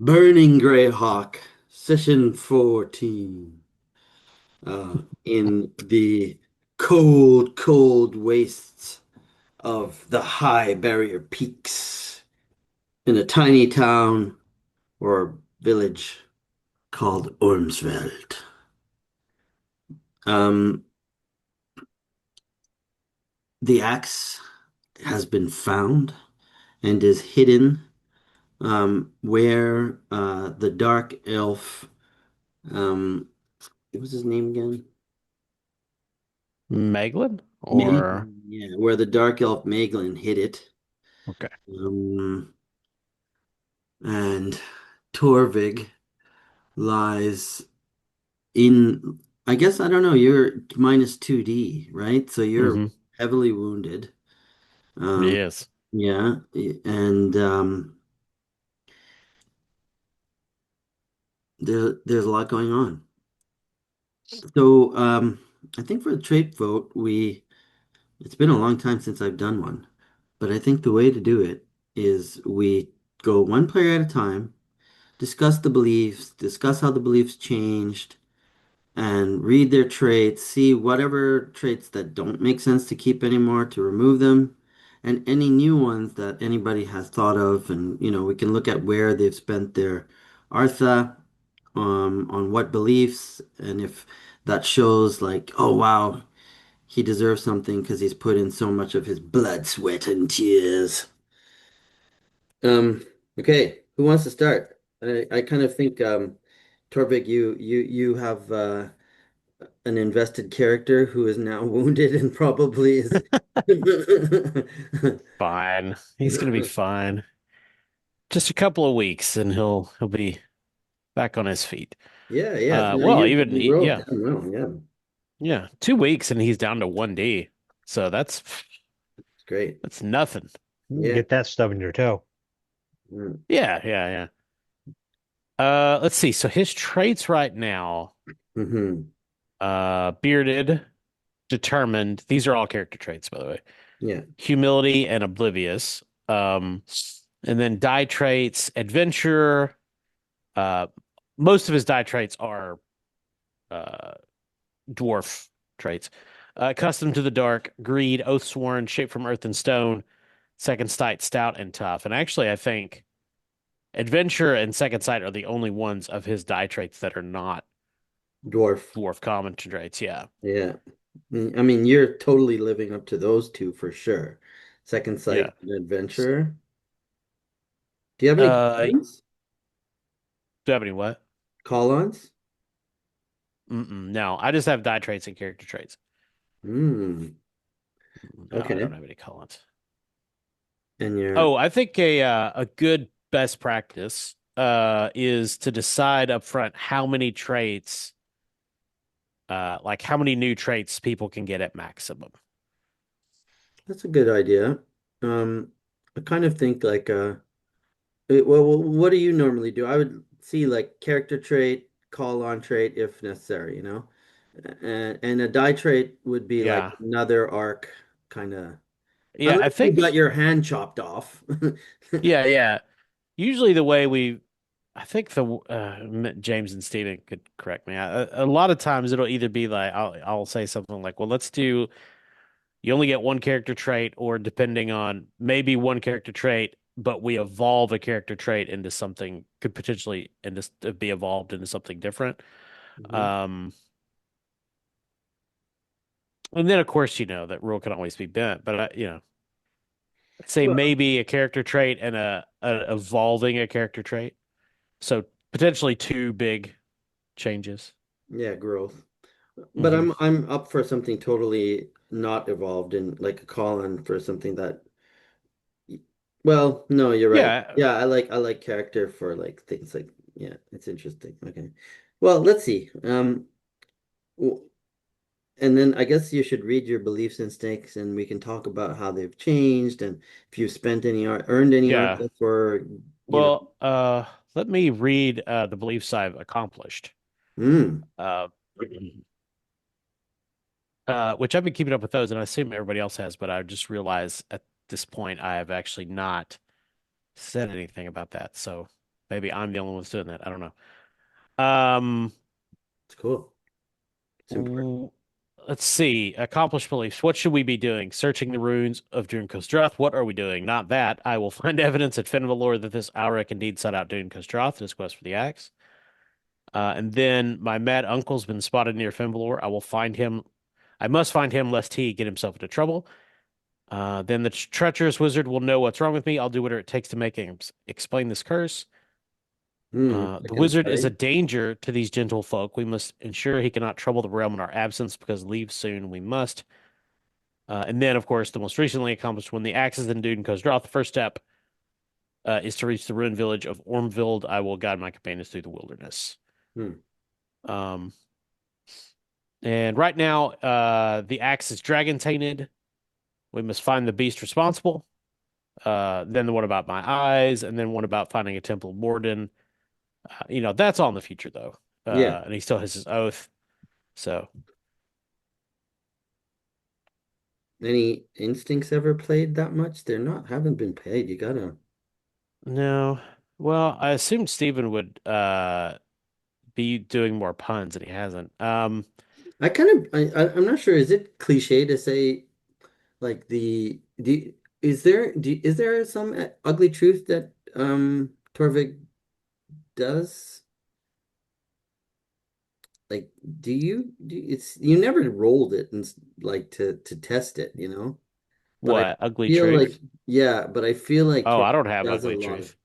Burning Greyhawk, session 14. In the cold, cold wastes of the high barrier peaks in a tiny town or village called Ormsveld. Um, the axe has been found and is hidden where the dark elf, um, what was his name again? Meglin or Meglin, yeah, where the dark elf Meglin hid it. okay. Um, and Torvig lies in, I guess, I don't know, you're minus 2D, right? So you're Mm-hmm. heavily wounded. Um, Yes. yeah, and there's a lot going on. So I think for the trait vote, it's been a long time since I've done one, but I think the way to do it is we go one player at a time, discuss the beliefs, discuss how the beliefs changed, and read their traits, see whatever traits that don't make sense to keep anymore to remove them, and any new ones that anybody has thought of. And, we can look at where they've spent their Artha, on what beliefs, and if that shows like, oh wow, he deserves something because he's put in so much of his blood, sweat, and tears. Um, okay, who wants to start? I kind of think Torvik, you have an invested character who is now wounded and probably is. Fine. He's gonna be fine. Just a couple of weeks and he'll be back on his feet. Yeah, yeah. No, Well, you wrote yeah, down well. Yeah, yeah. 2 weeks and he's down to 1D. So it's great. that's nothing. Yeah. Get that stub in your toe. Mm. Yeah, yeah, yeah. Let's see. So his traits right now, Hmm. bearded, determined. These are all character traits, by the way. Yeah. Humility and oblivious. And then die traits, adventure. Uh, Most of his die traits are uh, dwarf traits. Accustomed to the dark, greed, oath sworn, shaped from earth and stone, second sight, stout and tough. And actually, I think adventure and second sight are the only ones of his die traits that are not Dwarf. dwarf common traits. Yeah, Yeah. I mean, you're totally living up to those two for sure. Second yeah. Sight and Adventurer. Do you have any Uh, call-ons? do you have any what? Call-ons? Mm-mm, no, I just have die traits and character traits. Hmm. No, I don't Okay. have any colons. And you're Oh, I think a good best practice is to decide up front how many traits like how many new traits people can get at maximum. That's a good idea. Um, I kind of think like what do you normally do? I would see like character trait, call on trait if necessary, And a die trait would be like Yeah. another arc kind of Yeah, I unless you got think your hand chopped off. yeah, yeah. Usually the way we I think the James and Steven could correct me. A lot of times it'll either be like I'll say something like, "Well, let's do you only get one character trait or depending on maybe one character trait, but we evolve a character trait into something could potentially be evolved into something different." Mhm. Um and then of course, that rule can always be bent, but I'd say Well, maybe a character trait and a evolving a character trait. So potentially two big changes. yeah, growth. But Hmm I'm up for something totally not evolved in like a call on for something that well, no, you're right. Yeah, Yeah, I like character for like things like yeah, it's interesting. Okay. Well, let's see. W- and then I guess you should read your beliefs and stakes and we can talk about how they've changed and if you've spent any art earned any art yeah. for, you know. Well, let me read the beliefs I've accomplished. Mm, Uh, which I've been keeping up with those, and I assume everybody else has, but I just realized at this point I have actually not said anything about that. So, maybe I'm the only one that's doing that. I don't know. It's cool. It's important. w- let's see. Accomplished beliefs. What should we be doing? Searching the ruins of Dune Droth. What are we doing? Not that. I will find evidence at Finvalor that this Alric indeed sought out Dune Droth in his quest for the axe. And then my mad uncle's been spotted near Finvalor. I will find him. I must find him lest he get himself into trouble. Then the treacherous wizard will know what's wrong with me. I'll do whatever it takes to make him explain this curse. I The can wizard is a study. danger to these gentle folk. We must ensure he cannot trouble the realm in our absence, because leave soon we must. And then, of course, the most recently accomplished one, the axe is in Dude and Droth. The first step is to reach the ruined village of Ormvild. I will guide my companions through the wilderness. Hmm. Um, and right now, the axe is dragon tainted. We must find the beast responsible. Then the one about my eyes, and then one about finding a temple of Morden. That's all in the future, though. Yeah. And he still has his oath. So, Any instincts ever played that much? They're not, haven't been played. You gotta. no. Well, I assumed Steven would be doing more puns, and he hasn't. I kind of, I'm not sure. Is it cliche to say like is there some ugly truth that Torvik does? Like, it's you never rolled it and like to test it, you know? But I What? Ugly feel like truth? yeah, but I feel like Oh, I Torvik don't have does a ugly lot of truth.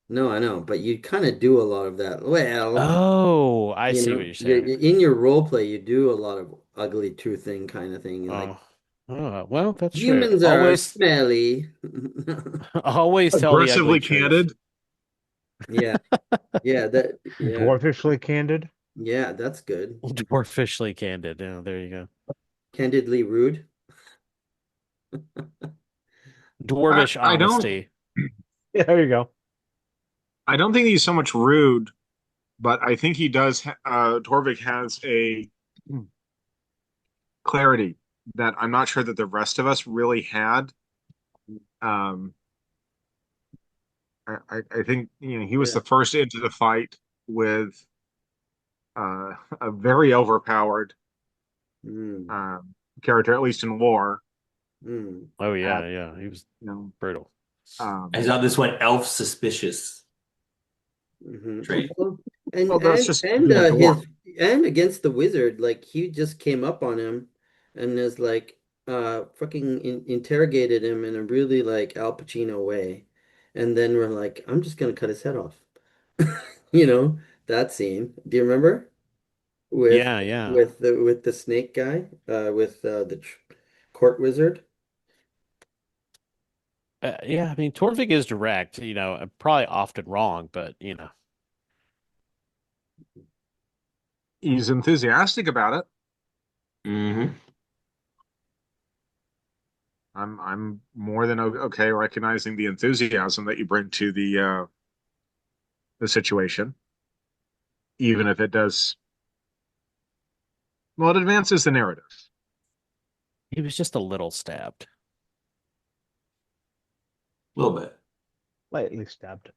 no, I know, but you kind of do a lot of that. Well, Oh, I you see what know, you're saying. in your role play, you do a lot of ugly truth thing kind of thing. Like Oh, well, that's true. humans are Always, smelly. always tell the ugly Aggressively truth. candid, Yeah, yeah, Dwarfishly candid. yeah, that's good. Dwarfishly candid. Yeah, there you go. Candidly rude. Dwarvish I don't honesty. Yeah, there you go. I don't think he's so much rude, but I think he does. Torvik has a clarity that I'm not sure that the rest of us really had. Um, I think he was Yeah. the first into the fight with a very overpowered Mm, um, character, at least in war. mm, Oh At yeah, yeah. He was you know, brutal. I um, saw this one elf suspicious trait. Well, and well, that's and just and being a dwarf. his and against the wizard, like he just came up on him and is like fucking interrogated him in a really like Al Pacino way. And then we're like, I'm just gonna cut his head off. You know, that scene. Do you remember? With Yeah, yeah. with the snake guy, with the tr court wizard. Yeah, I mean, Torvik is direct, probably often wrong, but He's enthusiastic about it. Hmm. I'm more than okay recognizing the enthusiasm that you bring to the situation, even if it does well, it advances the narrative. he was just a little stabbed. A little bit. Lightly stabbed.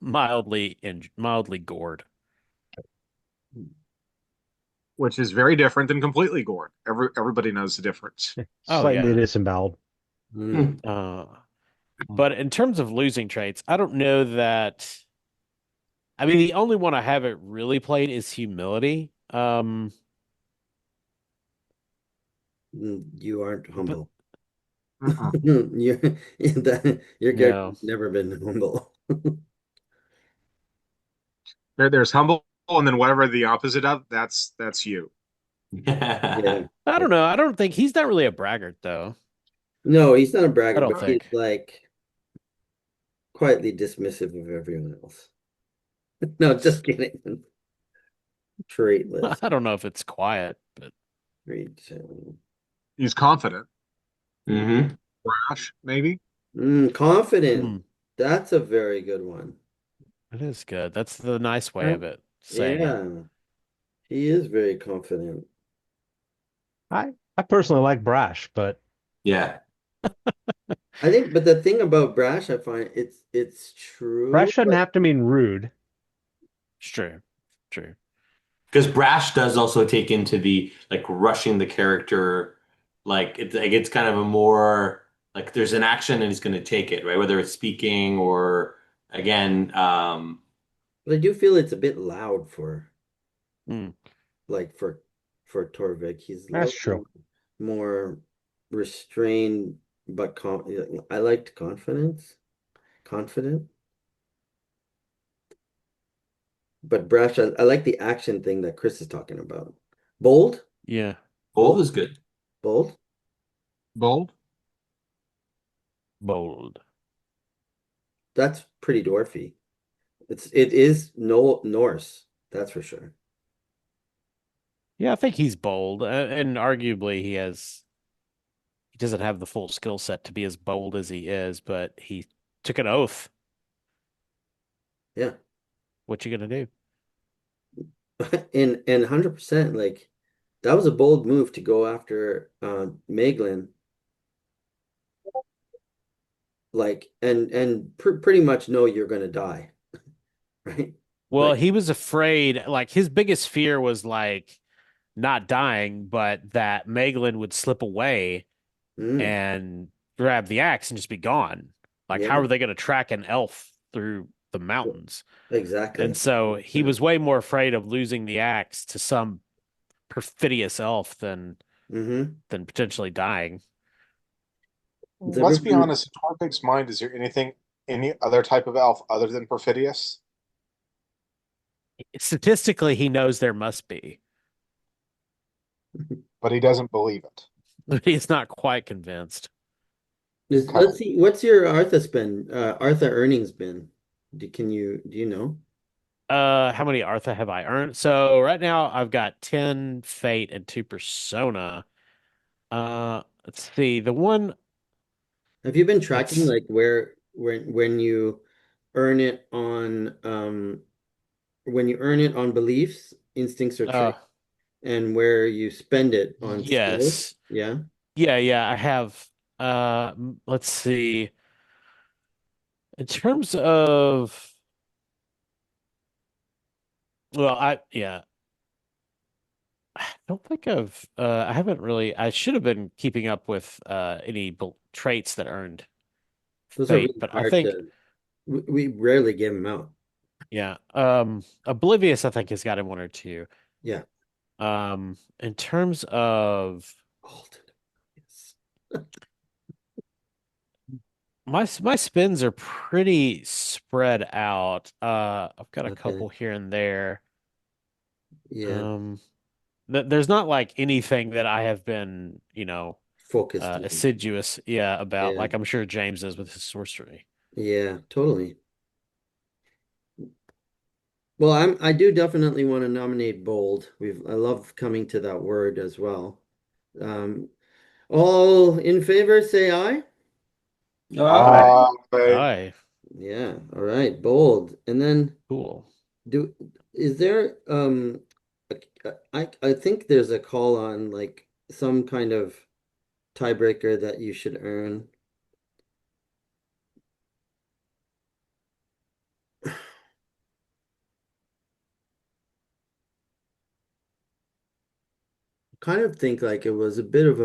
Mildly gored. Which is very different than completely gored. Everybody knows the difference. Oh Slightly yeah. disemboweled. Hmm. Uh, but in terms of losing traits, I don't know that. I mean, the only one I haven't really played is humility. You aren't But humble. Mm-mm. Your no, character's never been humble. There's humble, and then whatever the opposite of that's you. Yeah. I Yeah. don't know. I don't think he's not really a braggart, though. No, he's not a I braggart, don't but he's think. like quietly dismissive of everyone else. No, just kidding. Trait list. I don't know if it's quiet, but Trait. He's confident, Hmm. brash, maybe. Confident. hmm, That's a very good one. it is good. That's the nice way Uh, of it, saying it. yeah, he is very confident. I personally like brash, but Yeah. I think, but the thing about brash, I find it's true, Brash doesn't but have to mean rude. It's true. True. Because brash does also take into the like rushing the character, like it's kind of a more like there's an action and he's going to take it, right? Whether it's speaking or again, I do feel it's a bit loud for Mm. like for Torvik. He's a That's little true. more restrained, but I liked confidence, confident. But brash, I like the action thing that Chris is talking about. Bold, Yeah. bold is good. bold. Bold. Bold. That's pretty dwarfy. It is no Norse, that's for sure. Yeah, I think he's bold, and arguably he doesn't have the full skill set to be as bold as he is, but he took an oath. Yeah. What you gonna do? And 100% like that was a bold move to go after Maeglin, like and pretty much know you're gonna die, right? Well, Like, he was afraid, like his biggest fear was like not dying, but that Megalyn would slip away mm, and grab the axe and just be gone. Like, how yeah, are they going to track an elf through the mountains? And exactly. so he was way more afraid of losing the axe to some perfidious elf Mm-hmm. than potentially dying. Has Let's be everyone honest, in Torvik's mind, is there any other type of elf other than Perfidious? Statistically, he knows there must be, But he doesn't believe it. but he's not quite convinced. Okay. let's see, what's your Artha spend, Artha earnings been? Do you know? How many Artha have I earned? So right now I've got 10 Fate and 2 Persona. Let's see. The one Have you been tracking that's like where when you earn it on when you earn it on beliefs, instincts, or uh traits, and where you spend it on skills? yes. Yeah. Yeah, I have let's see. In terms of well, I don't think I haven't really I should have been keeping up with any traits that earned Those are Fate, really but I hard think to we rarely give them out. yeah. Oblivious I think has got him one or two. Yeah. In terms of Alton. Yes. my spins are pretty spread out. I've got a Okay. couple here and there. Yeah. Um, there's not like anything that I have been, Focused on. assiduous, yeah, about. Yeah. Like I'm sure James is with his sorcery. Yeah, totally. Well, I do definitely want to nominate bold. I love coming to that word as well. Um, all in favor, say aye. All right. Uh, Aye, Yeah, all right, bold. And then cool. do is there I think there's a call on like some kind of tiebreaker that you should earn. Kind of think like it was a bit of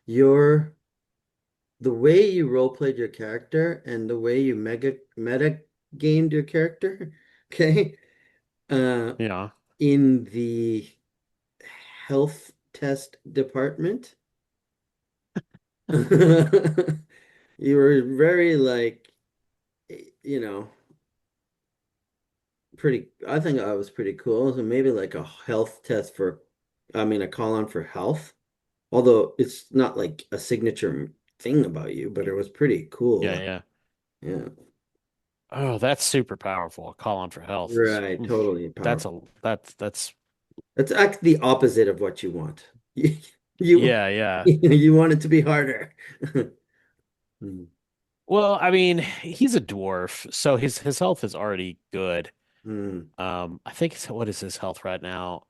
your the way you role played your character and the way you meta gamed your character, okay? Uh Yeah, in the health test department. You were very like, you know, pretty, I think I was pretty cool. So maybe like a health test for, I mean, a call on for health. Although it's not like a signature thing about you, but it was pretty yeah, cool. yeah. Yeah. Oh, that's super powerful. Call on for health is Right. oof, Totally powerful. that's That's actually the opposite of what you want. You yeah, yeah. you want it to be harder. Mm, Well, I mean, he's a dwarf, so his health is already good. mm. I think what is his health right now?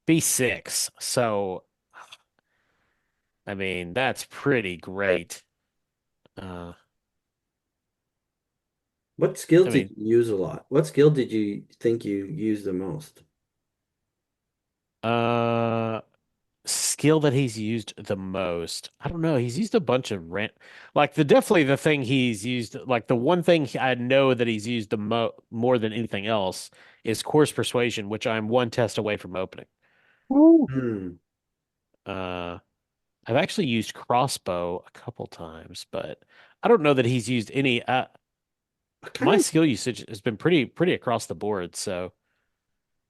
B6. So, I mean, that's pretty great. Uh, What skill I did mean, you use a lot? What skill did you think you used the most? uh, skill that he's used the most. I don't know. He's used a bunch of rant. Like definitely the thing he's used. Like the one thing I know that he's used the more than anything else is course persuasion, which I'm one test away from opening. Woo. Hmm. Uh, I've actually used crossbow a couple times, but I don't know that he's used any. I My kind of, skill usage has been pretty across the board. So,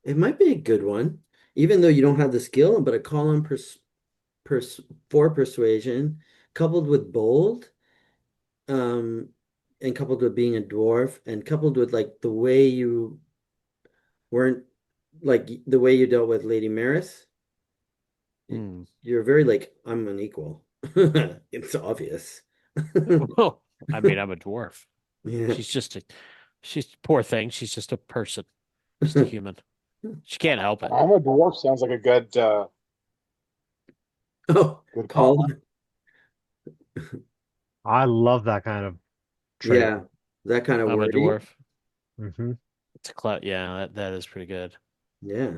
it might be a good one, even though you don't have the skill, but a call on pers for persuasion, coupled with bold, um, and coupled with being a dwarf, and coupled with like the way you weren't like the way you dealt with Lady Maris, hmm. you're very like, I'm unequal. It's obvious. Well, I mean, I'm a dwarf. Yeah. She's just a, she's poor thing. She's just a person, just a human. She can't help it. I'm a dwarf sounds like a Oh, good call. call. I love that kind of trait. Yeah, that kind of I'm a wordy. dwarf. Hmm. It's a clout. Yeah, that is pretty good. Yeah.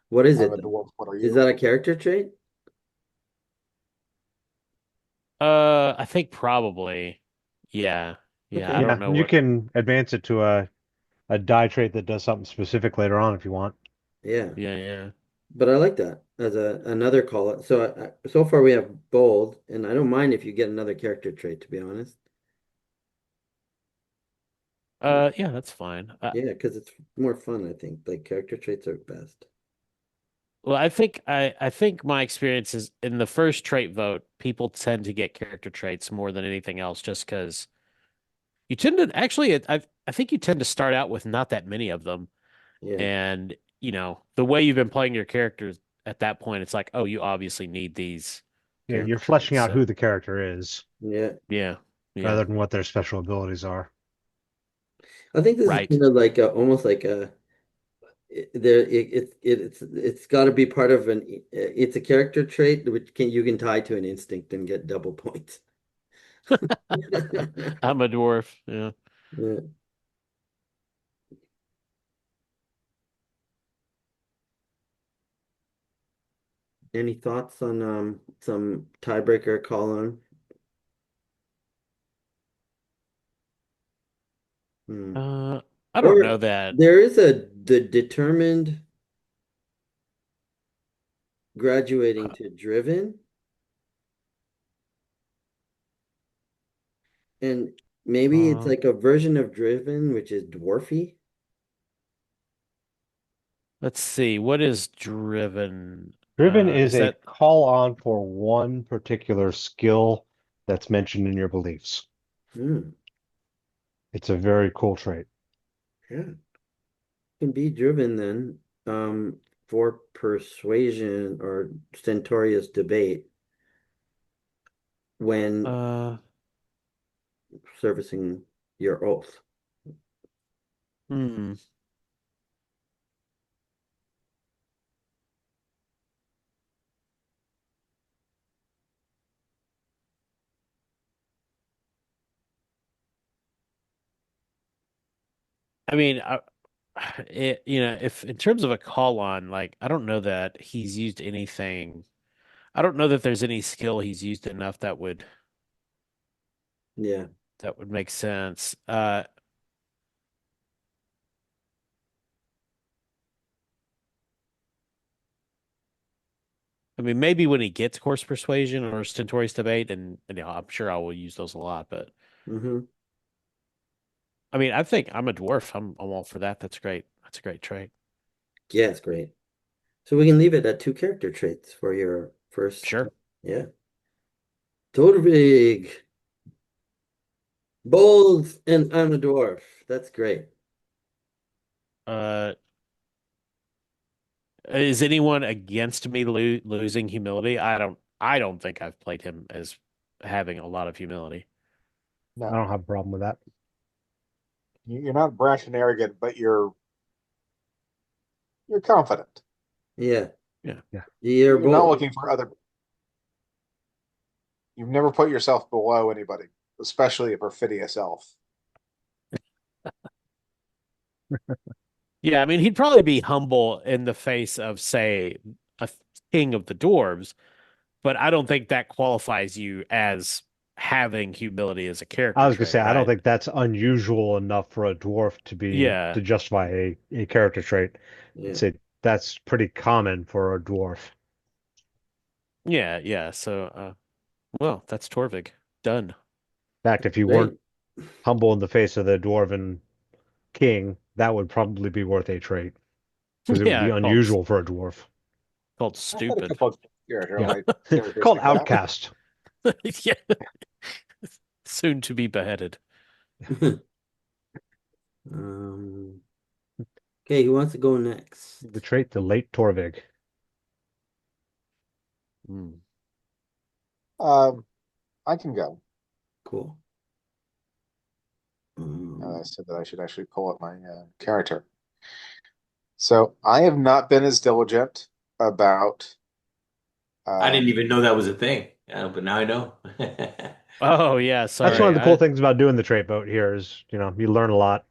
What is I'm it a though? dwarf. What are Is you? that a character trait? I think probably. Yeah, yeah. I Okay. don't Yeah, know you what. can advance it to a die trait that does something specific later on if you want. Yeah. Yeah, yeah. But I like that as a another call. So so far we have bold, and I don't mind if you get another character trait, to be honest. Yeah, that's fine. Yeah, because it's more fun, I think. Like character traits are best. Well, I think my experience is in the first trait vote, people tend to get character traits more than anything else, just because you tend to actually. I think you tend to start out with not that many of them. Yeah. And, the way you've been playing your characters at that point, it's like, oh, you obviously need these Yeah, you're character fleshing traits. out who So, the character is Yeah. yeah, yeah, rather than what their special abilities are. I think this is right. kind of like almost like a it's got to be part of it's a character trait which can you can tie to an instinct and get double points. I'm a dwarf. Yeah. Yeah. Any thoughts on some tiebreaker call on? Hmm. Uh, I don't know Or that. there is the determined graduating to driven, and maybe it's Uh, like a version of driven which is dwarfy. let's see. What is driven? Driven is Is a that call on for one particular skill that's mentioned in your beliefs. Hmm. It's a very cool trait. Yeah, can be driven then for persuasion or stentorious debate when uh, servicing your oath. hmm. I mean, if in terms of a call on, like, I don't know that he's used anything. I don't know that there's any skill he's used enough Yeah. that would make sense. I mean, maybe when he gets course persuasion or stentorious debate, and I'm sure I will use those a lot. But Hmm. I mean, I think I'm a dwarf. I'm all for that. That's great. That's a great trait. Yeah, it's great. So we can leave it at two character traits for your first. Sure. Yeah. Todvig, bold, and I'm a dwarf. That's great. Uh, is anyone against me losing humility? I don't think I've played him as having a lot of humility. I No, don't have a problem with that. you're not brash and arrogant, but you're confident. Yeah. Yeah. Yeah. You're You're not bold. looking for other. You've never put yourself below anybody. especially a perfidious elf. Yeah, I mean, he'd probably be humble in the face of, say, a king of the dwarves, but I don't think that qualifies you as having humility as a I character was gonna trait, say I don't right? think that's unusual enough for a dwarf Yeah, to justify a character trait. I'd Yeah. say that's pretty common for a dwarf. yeah, yeah. So, well, that's Torvig. Done. In fact, if you weren't Great. humble in the face of the dwarven king, that would probably be worth a trait because it would be Yeah, unusual for a dwarf. called I've had a stupid. couple of character Yeah. like characters Called like that. outcast. Yeah, soon to be beheaded. Um, okay, who wants to go next? The trait, the late Torvig. Mm. Um, I can go. Cool. I Um, said that I should actually pull up my character. So I have not been as diligent about. I didn't Um, even know that was a thing. But now I know. Oh yeah, That's one sorry. of the cool things about doing the trait vote here is, you learn a lot.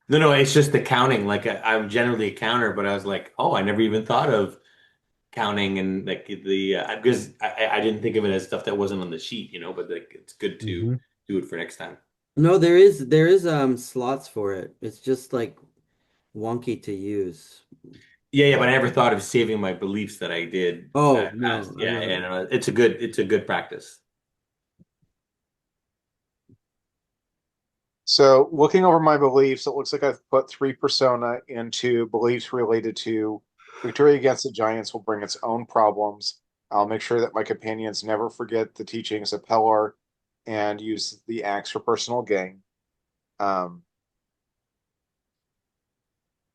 No, no, it's just the counting. Like I'm generally a counter, but I was like, oh, I never even thought of counting and like the because I didn't think of it as stuff that wasn't on the sheet, but like it's good to Hmm. do it for next time. no, there is slots for it. It's just like wonky to use. Yeah, yeah, but But I never thought of saving my beliefs that I did oh as no, I yeah, know. and it's a good practice. so looking over my beliefs, it looks like I've put three persona into beliefs related to victory against the giants will bring its own problems. I'll make sure that my companions never forget the teachings of Pelor and use the axe for personal gain. Um,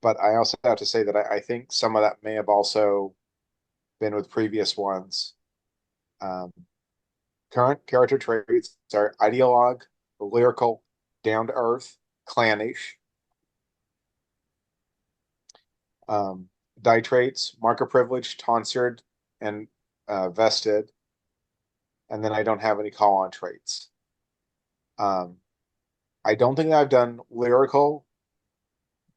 but I also have to say that I think some of that may have also been with previous ones. Um, Current character traits are ideologue, lyrical, down to earth, clannish. Um, Die traits, marker privilege, tonsured, and vested. And then I don't have any call on traits. Um, I don't think I've done lyrical,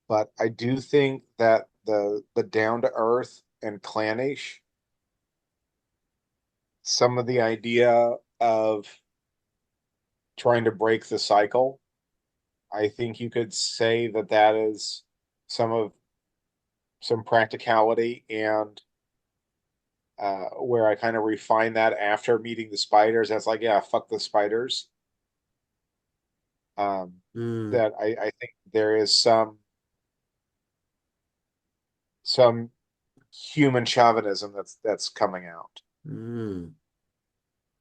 but I do think that the down to earth and clannish, some of the idea of trying to break the cycle, I think you could say that that is some of some practicality and where I kind of refine that after meeting the spiders. That's like, yeah, fuck the spiders. Um, Mm, that I think there is some human chauvinism that's coming out. mm,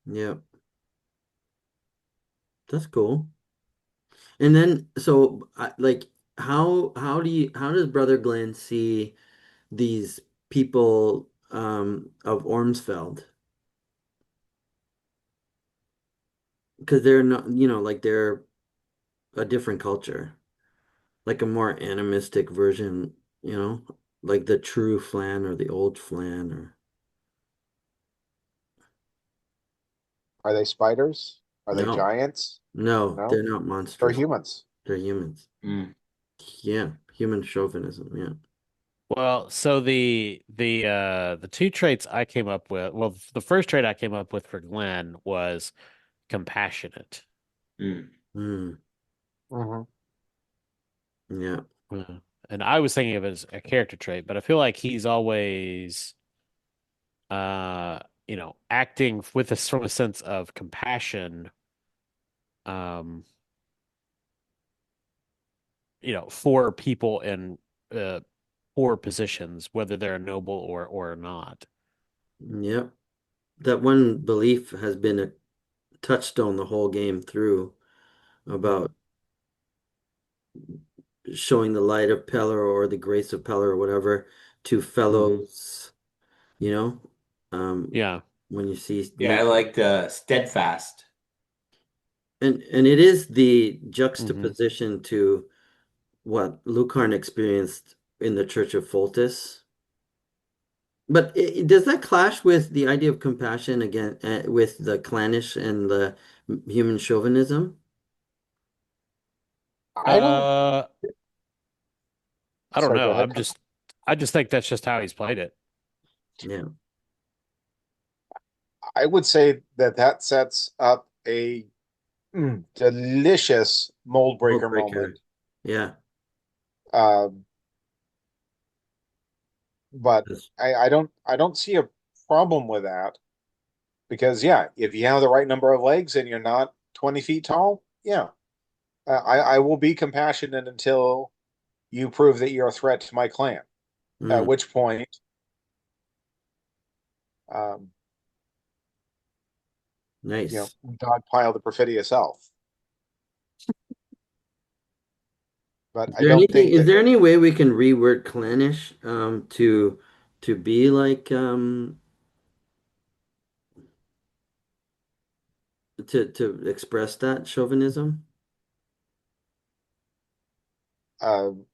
yeah, that's cool. And then so like how does Brother Glenn see these people of Ormsfeld? Because they're not, like they're a different culture, like a more animistic version, you know, like the true Flan or the old Flan or Are they spiders? Are they no, giants? no, they're No, not they're monsters. humans. They're humans. Mm. Yeah, human chauvinism. Yeah. Well, so the two traits I came up with, well, the first trait I came up with for Glenn was compassionate. Mm. Mm, Hmm. yeah. Uh, And I was thinking of it as a character trait, but I feel like he's always uh, acting with a sort of sense of compassion, um, for people in uh poor positions, whether they're noble or not. Yep. That one belief has been a touchstone the whole game through about showing the light of Pelor or the grace of Pelor or whatever to Hmm. fellows, you know, um, Yeah. when you see Yeah, I meet liked steadfast. and it is the Hmm. juxtaposition to what Lucarn experienced in the Church of Foltis. But does that clash with the idea of compassion again with the clannish and the Human chauvinism? I don't. Uh, I don't Sorry, go know. ahead. I just think that's just how he's played it. Yeah. I would say that that sets up a delicious mold World breaker breaker. moment. Yeah. Um, but That's, I don't see a problem with that because yeah, if you have the right number of legs and you're not 20 feet tall, yeah, I will be compassionate until you prove that you're a threat to my clan. At mm, which point, um, nice. dogpile the perfidious elf. But Is I there don't anything, think is that there any way we can reword clannish to be like to express that chauvinism?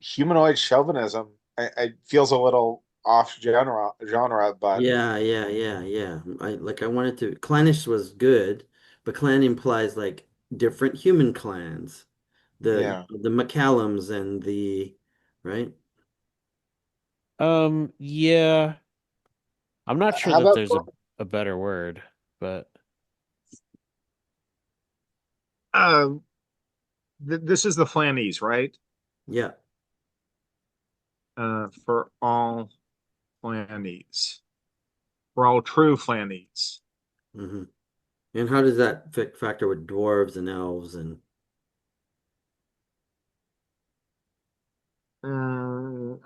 humanoid chauvinism I feels a little off genre, but Yeah, yeah, yeah, yeah. I wanted to clannish was good, but clan implies like different human clans. yeah. The McCallums and the right? Yeah, I'm not sure How that about there's a better word, but um, this is the Flannies, right? Yeah. For all Flannies, for all true Flannies. Hmm. And how does that factor with dwarves and elves and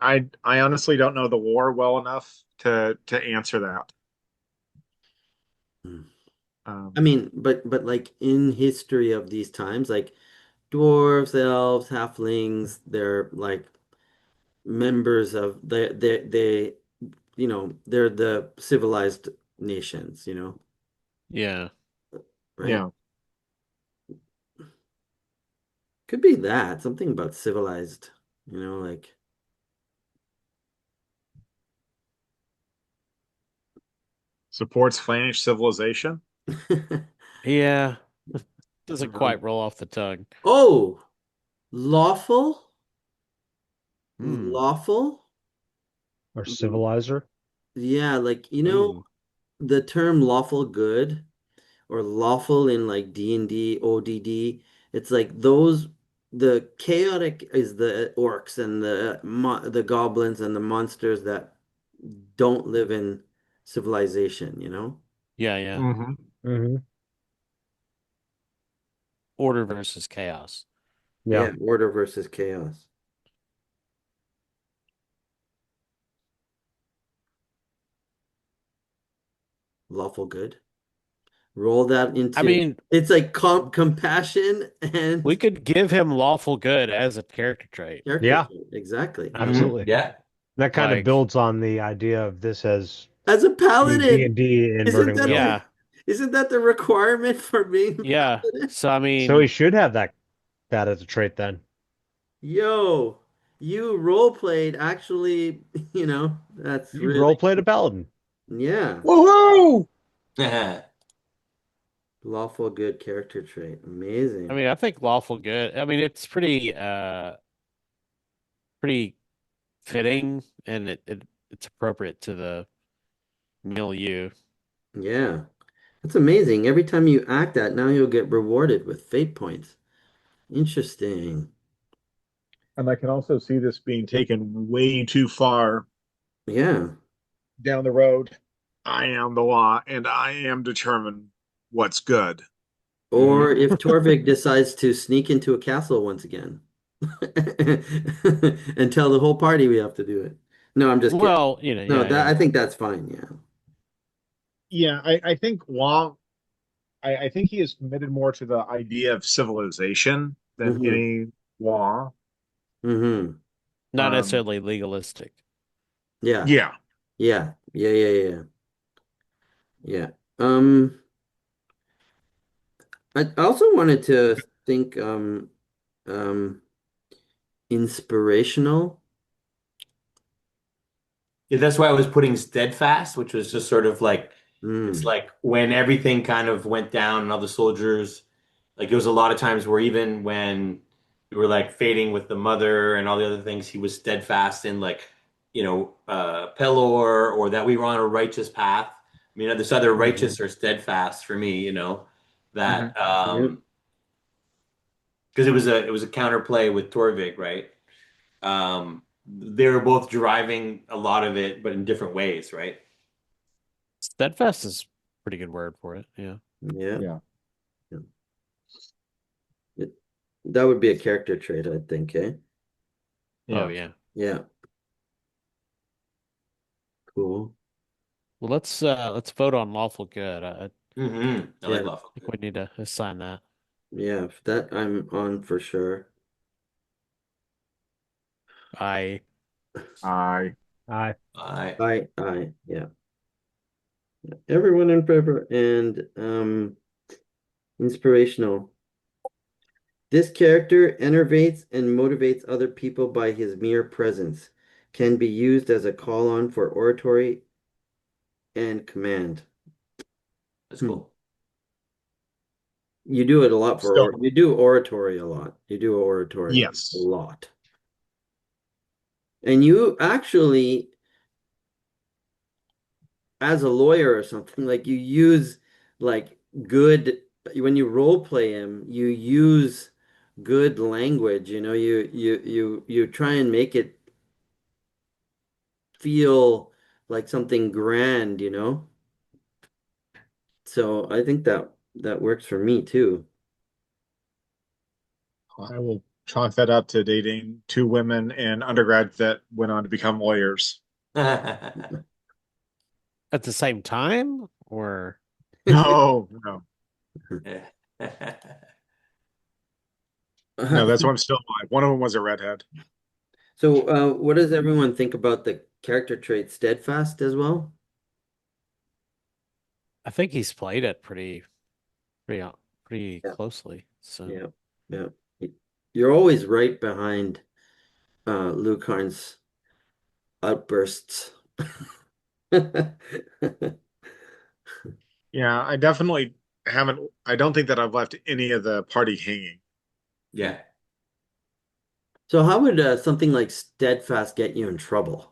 I honestly don't know the war well enough to answer that. Hmm. I Um, mean, but like in history of these times, like dwarves, elves, halflings, they're like members of they they're the civilized nations, yeah. right? yeah, Could be that, something about civilized, like supports Flannish civilization. Yeah, doesn't Um, quite roll off the tongue. oh, lawful, Hmm. lawful. Or Mm, civilizer. yeah, like Ooh. the term lawful good or lawful in like D&D, ODD. It's like those the chaotic is the orcs and the goblins and the monsters that don't live in civilization. Yeah, yeah. Hmm. Hmm. Order versus chaos. Yeah. Yeah, order versus chaos. Lawful good. Roll that I into mean, it's like compassion we and could give him lawful good as a character trait. character Yeah, trait. Exactly. Hmm. absolutely. Yeah. That kind of Like, builds on the idea of this as As a being paladin, D&D in isn't Burning that Wheel. the yeah, isn't that the requirement for being a yeah. paladin? So I So he mean, should have that as a trait then. Yo, you role played actually, that's You've really role played a paladin. yeah. Woohoo! Lawful good character trait. Amazing. I think lawful good. I mean, it's pretty fitting, and it's appropriate to the milieu. Yeah. That's amazing. Every time you act that, now you'll get rewarded with fate points. Interesting. And I can also see this being taken way too far Yeah. down the road. I am the law, and I am determined what's good. Or Hmm. if Torvik decides to sneak into a castle once again and tell the whole party we have to do it. No, I'm just kidding. Well, No, yeah, that yeah. I think that's fine. Yeah. Yeah, I think Law, I think he is committed more to the idea of civilization than Hmm. any law. Hmm. Not Um, necessarily legalistic. Yeah. yeah, Yeah. Yeah. Yeah. Yeah. Yeah. Um, I also wanted to think um inspirational. Yeah, that's why I was putting steadfast, which was just sort of like it's Mm. like when everything kind of went down and all the soldiers Like there was a lot of times where even when we were like fading with the mother and all the other things, he was steadfast in like, Pelor or that we were on a righteous path. I mean, this other Hmm. righteous or steadfast for me, Hmm. that Yep. because it was a counterplay with Torvik, right? They were both driving a lot of it, but in different ways, right? Steadfast is a pretty good word for it. Yeah. Yeah. Yeah. Yeah. It- that would be a character trait, I think, eh? Oh Yeah. yeah. Yeah. Cool. Well, let's vote on lawful good. I I like Yeah. lawful think good. we need to assign that. Yeah. That I'm on for sure. I I I I Yeah. Everyone in favor and inspirational. This character enervates and motivates other people by his mere presence. Can be used as a call on for oratory and command. That's Hmm. cool. You do it a lot for still or you do oratory a lot. You do oratory a yes. lot. And you actually, as a lawyer or something, like you use like good when you role play him, you use good language, you try and make it feel like something grand. So I think that works for me too. I will chalk that up to dating two women in undergrad that went on to become lawyers. At the same time, or No, no, no. That's why I'm still alive. One of them was a redhead. So, what does everyone think about the character trait steadfast as well? I think he's played it pretty pretty Yeah, closely. So yeah, yeah. You're always right behind Lucarn's outbursts. Yeah, I definitely haven't. I don't think that I've left any of the party hanging. Yeah. So, how would something like steadfast get you in trouble?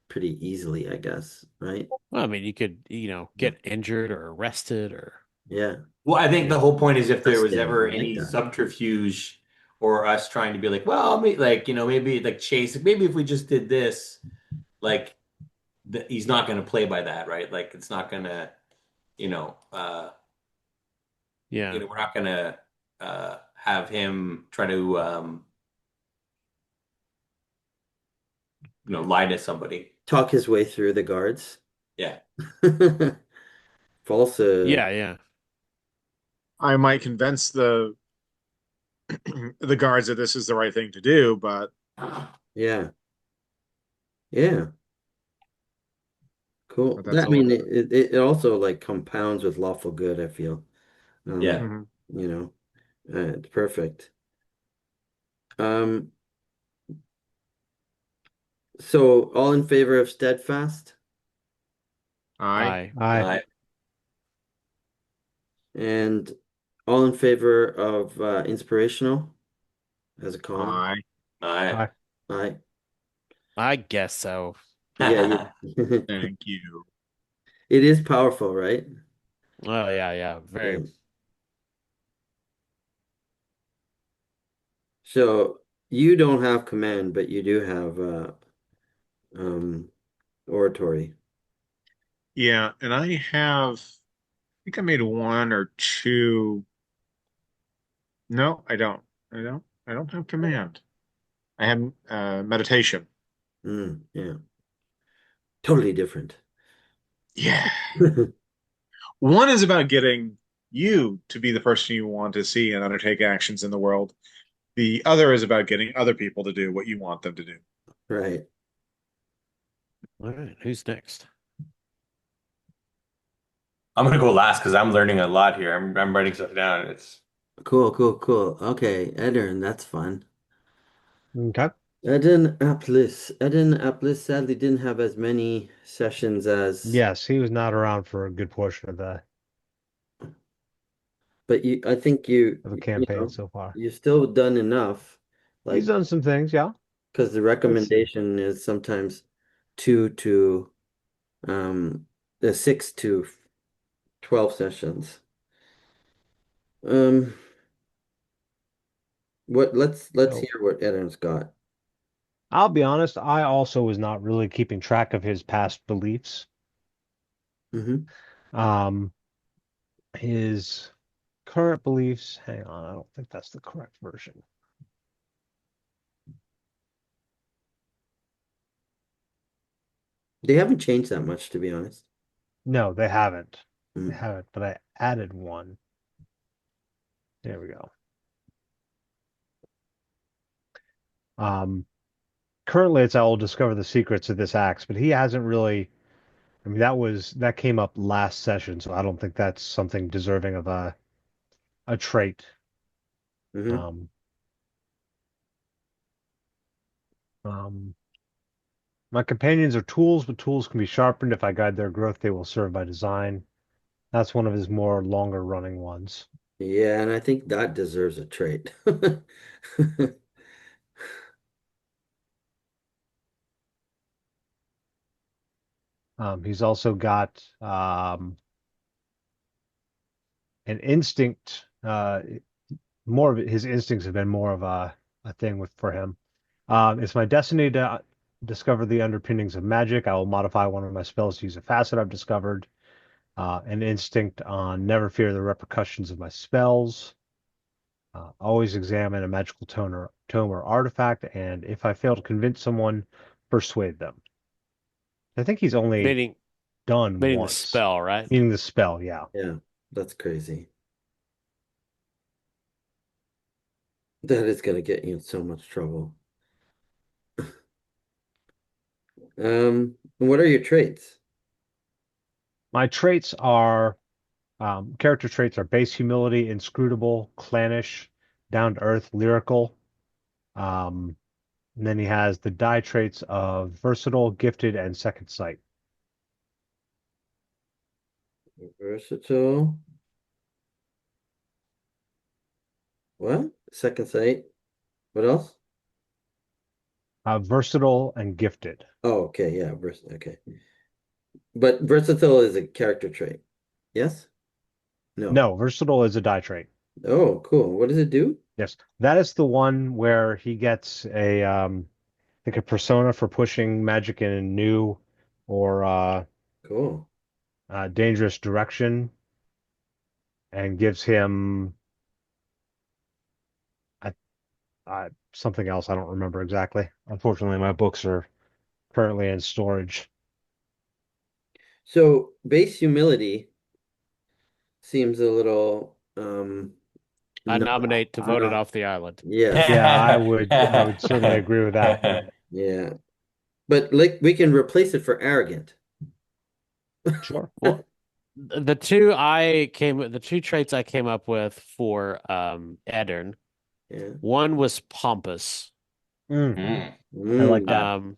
Pretty easily, I guess, right? well, I mean, you could Yeah, get injured or arrested or yeah. Well, I think Yeah. the whole point is if there was Arrested. I ever like any that. subterfuge or us trying to be like, well, like, maybe like Chase, maybe if we just did this, like he's not going to play by that, right? Like it's not going to, you know, uh, yeah. we're not going to have him try to, lie to somebody. Talk his way through the guards. Yeah. False. Yeah, yeah. I might convince the guards that this is the right thing to do, but Yeah. Yeah. Cool. that's I a little mean, bit. it also like compounds with lawful good, I feel. Yeah. Um, Mhm. you know, it's perfect. Um, so all in favor of steadfast I, I I I, and all in favor of inspirational as a call I, I, I on? I guess so. Yeah, thank you. it is powerful, right? Oh yeah, yeah. Yeah. Very So you don't have command, but you do have um oratory. Yeah, and I think I made one or two. No, I don't. I don't have command. I have meditation. Yeah, totally different. Yeah. One is about getting you to be the person you want to see and undertake actions in the world. The other is about getting other people to do what you want them to do. Right. all right. Who's next? I'm gonna go last because I'm learning a lot here. I'm writing stuff down. It's Cool, cool, cool. Okay, Edern, that's fun. okay. Eden Applis sadly didn't have as many sessions as, Yes, he was not around for a good portion of that. but I think of a campaign so far. you still done enough, He's like, done some things, yeah. because the Let's see. recommendation is sometimes two to the 6 to 12 sessions. Um, let's So hear what Edern's got. I'll be honest, I also was not really keeping track of his past beliefs. Hmm. Um, his current beliefs, hang on, I don't think that's the correct version. They haven't changed that much, to be honest. No, they haven't. They Mm. haven't, but I added one. There we go. Um, Currently it's I will discover the secrets of this axe, but he hasn't really. I mean, that came up last session, so I don't think that's something deserving of a trait. Hmm. Um, um, my companions are tools, but tools can be sharpened. If I guide their growth, they will serve by design. That's one of his more longer running ones. Yeah, and I think that deserves a trait. He's also got an instinct. More of his instincts have been more of a thing for him. It's my destiny to discover the underpinnings of magic. I will modify one of my spells to use a facet I've discovered. An instinct on never fear the repercussions of my spells. Always examine a magical tome or artifact, and if I fail to convince someone, persuade them. I think he's only Meaning done meaning the once. spell, right? Meaning the spell, yeah. Yeah, that's crazy. That is gonna get you in so much trouble. And what are your traits? My traits are character traits are base humility, inscrutable, clannish, down to earth, lyrical. Um, and then he has the die traits of versatile, gifted, and second sight. Versatile. What? Second sight. What else? Versatile and gifted. Oh, okay, yeah, okay. But versatile is a character trait. Yes? No. No, versatile is a die trait. Oh, cool. What does it do? Yes, that is the one where he gets like a persona for pushing magic in a new or Cool. dangerous direction, and gives him uh, something else. I don't remember exactly. Unfortunately, my books are currently in storage. So base humility seems a little I not nominate to vote it not off the island. yes. Yeah, I would certainly agree with that. Yeah. But like we can replace it for arrogant. Sure. Well, the two traits I came up with for Eddern, Yeah. one was pompous. Mm, Mm. I like Mm, that. Um,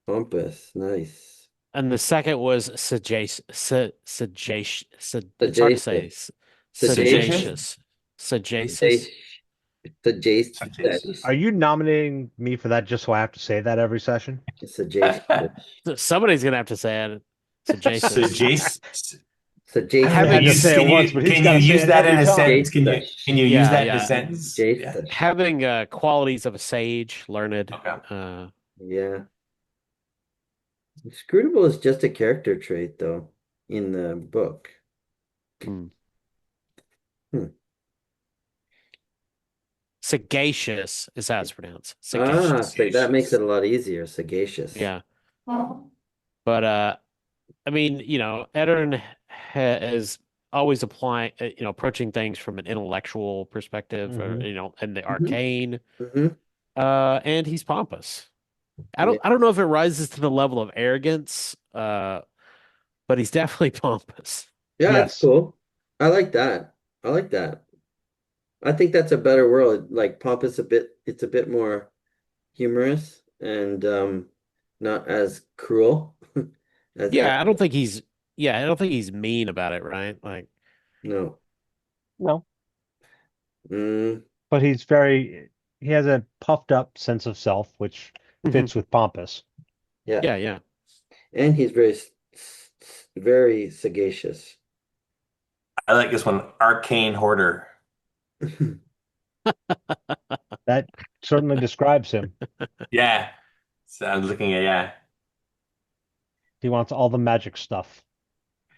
pompous. Nice. and the second was sagacious. It's hard to say. Sagacious. Sagacious. Sagacious? Sagacious. Sagacious. Sagacious. Sagacious. Are you nominating me for that just so I have to say that every session? Sagacious. Somebody's gonna have to say it. Sagacious. Sagacious. I mean, I Having just say it once, but he's Can got you to say use it that in every a time. sentence? Jace. Can you use yeah, that in a yeah. sentence? Yeah. Jace. Having qualities of a sage, learned. Okay. Yeah. Scrutable is just a character trait, though, in the book. Hmm. Hmm. Sagacious is how it's pronounced. Ah, Sagacious. so that makes it Sagacious. a lot easier. Sagacious. Yeah. But I mean, Eddern is always applying, approaching things from an intellectual perspective, or Hmm. and the Hmm. arcane. Hmm. And he's pompous. Yeah. I don't know if it rises to the level of arrogance, but he's definitely pompous. Yeah, that's Yes. cool. I like that. I like that. I think that's a better world. Like Pompous it's a bit more humorous and not as cruel as Yeah, Ed. I don't think he's mean about it, right? Like, No. No. Mm, but he has a puffed up sense of self, which Mhm. fits with pompous. yeah. Yeah, yeah. And he's very sagacious. I like this one, Arcane Hoarder. That certainly describes him. Yeah. So I'm looking at, yeah. He wants all the magic stuff.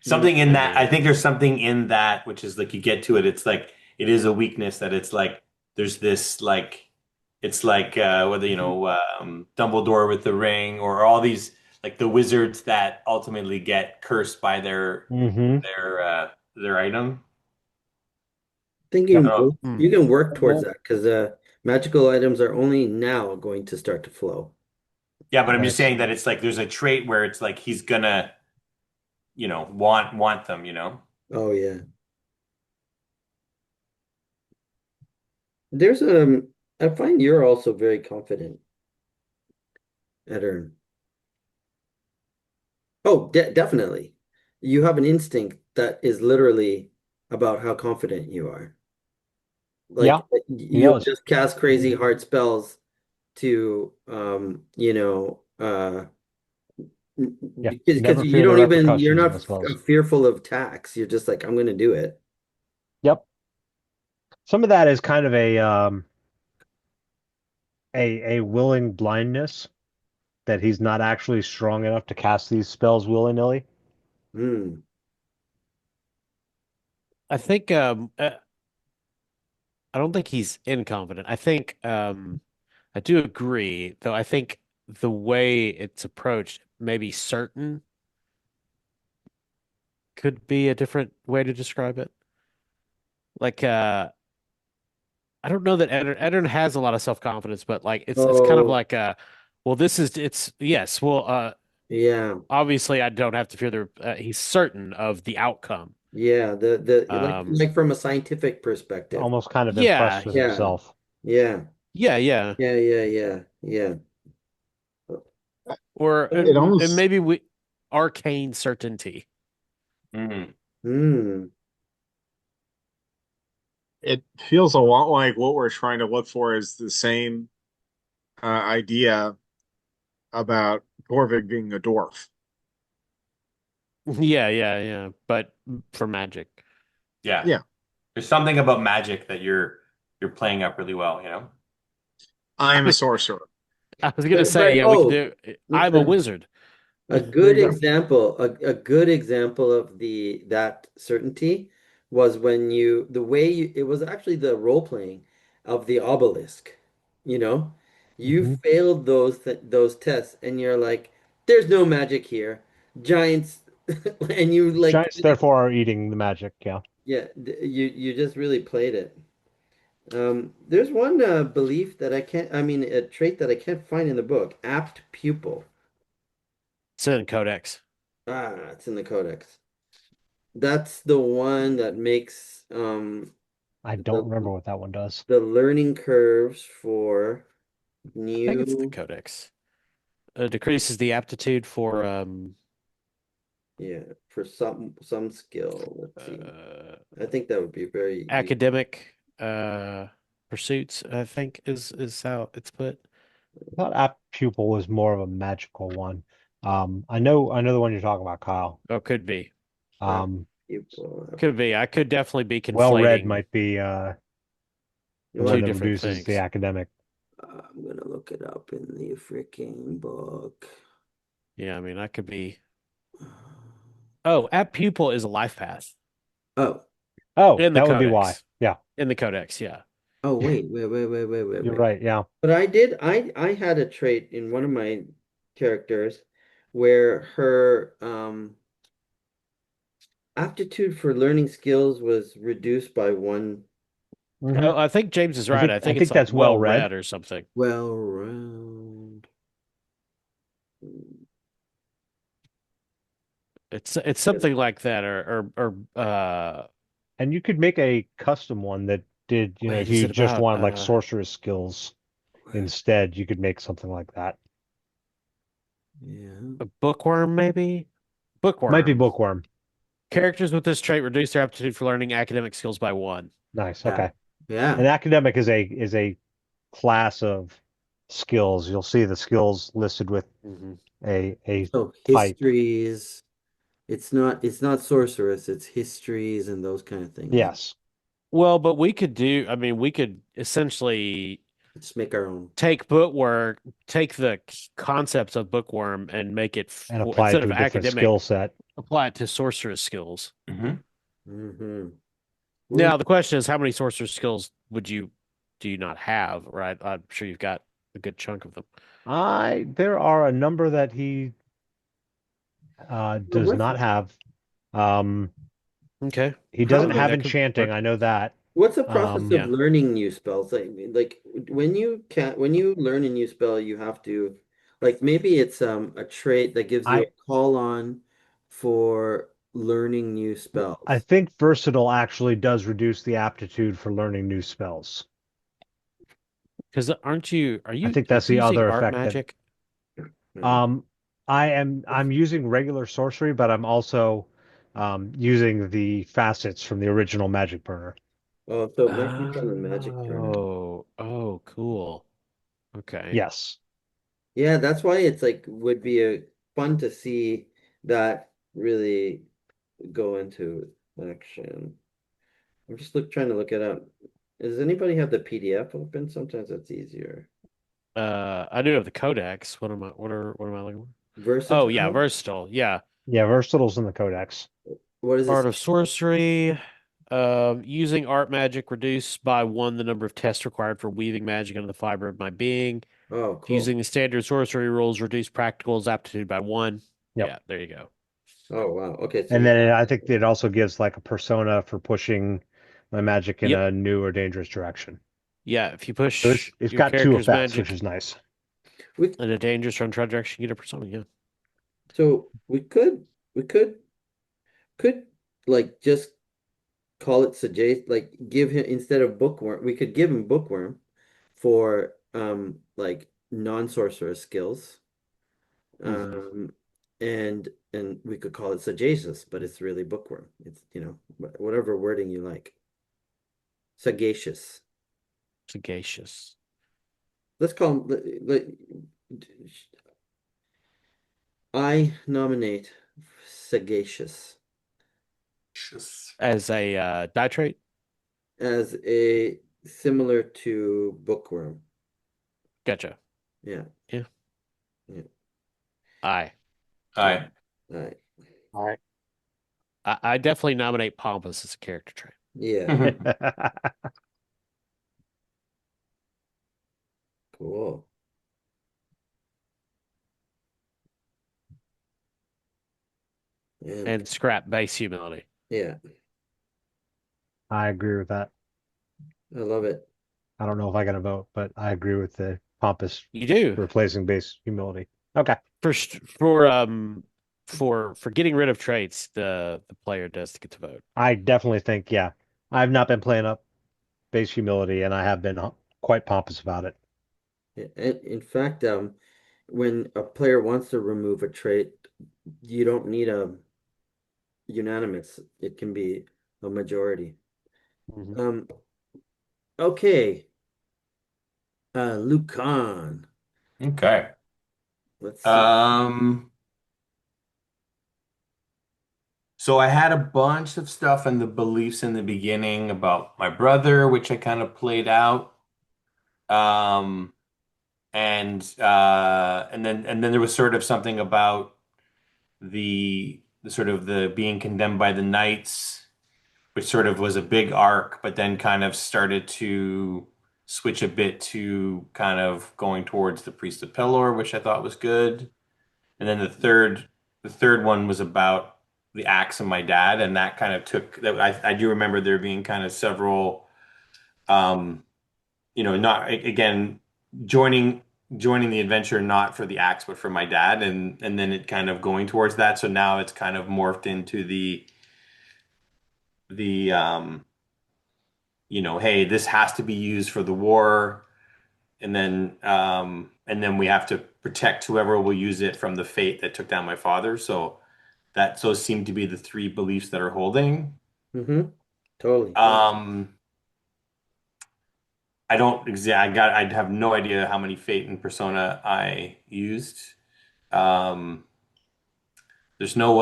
Something in that, I Yeah. think there's something in that, which is like you get to it, it's like it is a weakness that it's like there's this like it's like whether Dumbledore with the ring or all these like the wizards that ultimately get cursed by Hmm. their item. think I you don't can know. work, Mm. you can work towards Well, that because magical items are only now going to start to flow. Yeah, but I'm just nice. saying that it's like there's a trait where it's like he's gonna, want them, Oh yeah. There's I find you're also very confident, Eder. Oh, definitely. You have an instinct that is literally about how confident you are. Yeah, Like he you'll does. just cast crazy hard spells to Yeah, because never you fear the don't even you're repercussions of not his spells. fearful of tax. You're just like I'm going to do it. Yep. Some of that is kind of a willing blindness that he's not actually strong enough to cast these spells willy-nilly. Hmm. I think I don't think he's incompetent. I think I do agree, though I think the way it's approached, maybe certain could be a different way to describe it. Like I don't know that Eder has a lot of self-confidence, but like it's kind of Oh, like well this is it's yes, well yeah. obviously I don't have to fear the he's certain of the outcome. Yeah, the Um like from a scientific perspective. Almost kind of yeah, impressed with Yeah. himself. Yeah. yeah, yeah. Yeah. Or It and almost maybe we arcane certainty. Mhm. Hmm. it feels a lot like what we're trying to look for is the same idea about Torvik being a dwarf. Yeah, yeah, yeah. But for magic. Yeah. Yeah, There's something about magic that you're playing up really well. I I am a was, sorcerer. I was gonna But say, yeah, we could do I'm a a wizard. a There good you go. example, a good example of the that certainty was when the way it was actually the role playing of the obelisk. You know, you Hmm. failed those tests, and you're like, "There's no magic here, giants," and you like, Giants, therefore, are eating the magic. Yeah. yeah, you just really played it. There's one belief that I can't, I mean, a trait that I can't find in the book, apt pupil. Sin Codex. Ah, it's in the codex. That's the one that makes I don't the remember what that one does. the learning curves for I think it's the new, Codex. Decreases the aptitude for yeah, for some skill. Let's see. uh I think that would be very useful. academic pursuits, I think is how it's put. I thought apt pupil was more of a magical one. I know the one you're talking about, Kyle. Oh, could be. Apt Um, pupil. Could be. I could definitely be well read conflating might be You know the one two what? that different reduces the things. academic. I'm gonna look it up in the freaking book. Yeah, I mean, I could be. Oh, app pupil is a life path Oh, Oh, in the that would be why. Codex. Yeah, In the Codex, yeah. oh, wait, you're wait. right. Yeah. But I had a trait in one of my characters where her aptitude for learning skills was reduced by one. Oh, Hmm. I think James is right. I I think it's think like that's well well read. read or something. Well round. It's something like that, or And you could make a custom one that did, wait, if is you it just about wanted like sorceress skills instead, you could make something like that. Yeah. a bookworm maybe? Might be Bookworm. bookworm. Characters with this trait reduce their aptitude for learning academic skills by one. Nice. Yeah. Okay. Yeah. An academic is a class of skills. You'll see the skills listed with Hmm. a So type. histories, it's not sorceress, it's histories and those kind of things. Yes, Well, but we could do, I mean, we could essentially Just make our own. take bookworm, take the concepts of bookworm and make it and for, apply it instead to of a different skill academic, set. apply it to sorceress skills. Hmm. Hmm. Now, the question is, how many sorceress skills do you not have, right? I'm sure you've got a good chunk of them. I There are a number that he does What's not have. Um, Okay. he how doesn't I mean, have that could enchanting. work. I know that. what's the process Um, of Yeah. learning new spells? Like when you learn a new spell, you have to like maybe it's a trait that gives you I a call on for learning new I spells. think versatile actually does reduce the aptitude for learning new spells. Because I think are that's you the using other art effect that magic? No. um I'm using regular sorcery, but I'm also using the facets from the original Magic Burner. Oh, so it might be from the magic burner. Oh, cool. Okay. Yes. Yeah, that's why it's like would be a fun to see that really go into action. I'm just trying to look it up. Does anybody have the PDF open? Sometimes that's easier. I do have the codex. What am I looking for? Oh yeah, Versatile? versatile. Yeah. Yeah, versatile's in the codex. What does it Art say? of sorcery. Using art magic reduce by one the number of tests required for weaving magic into the fiber of my being. Oh, cool. Using the standard sorcery rules reduce practical's aptitude by one. Yep. Yeah, there you go. Oh, wow. Okay, so And you then I think it also gives like a persona for pushing my magic in Yep. a new or dangerous direction. Yeah, if you So push it's your got two character's effects, which magic is nice. we in a dangerous or untried direction, you get a persona. Yeah. so we could like just call it suggest like give him instead of bookworm, we could give him bookworm for like non-sorcerer skills. Hmm. Um and we could call it sagacious, but it's really bookworm. It's whatever wording you like. Sagacious. Sagacious. Let's call him I nominate sagacious Just As a die trait. as a similar to bookworm. Gotcha. Yeah. Yeah. Yeah. I. Yeah. I. All right. All right. I definitely nominate pompous as a character trait. Yeah. Cool. And And scrap base humility. yeah, I agree with that. I love it. I don't know if I got a vote, but I agree with the pompous You do. replacing base humility. Okay. For getting rid of traits, the player does get to vote. I definitely think, yeah, I've not been playing up base humility and I have been quite pompous about it. In fact, when a player wants to remove a trait, you don't need a unanimous. It can be a majority. Hmm. Um, okay. Lucan. Okay. Let's see. Um, so I had a bunch of stuff and the beliefs in the beginning about my brother, which I kind of played out. Um, and then there was sort of something about the sort of the being condemned by the knights, which sort of was a big arc, but then kind of started to switch a bit to kind of going towards the Priest of Pelor, which I thought was good. And then the third one was about the axe of my dad, and that kind of took that. I do remember there being kind of several, um, not again joining joining the adventure not for the axe but for my dad, and then it kind of going towards that. So now it's kind of morphed into the hey, this has to be used for the war, and then we have to protect whoever will use it from the fate that took down my father. So that those seem to be the three beliefs that are holding. Mm-hmm. Totally. Um, I don't exact. I have no idea how many Fate and Persona I used. Um, there's no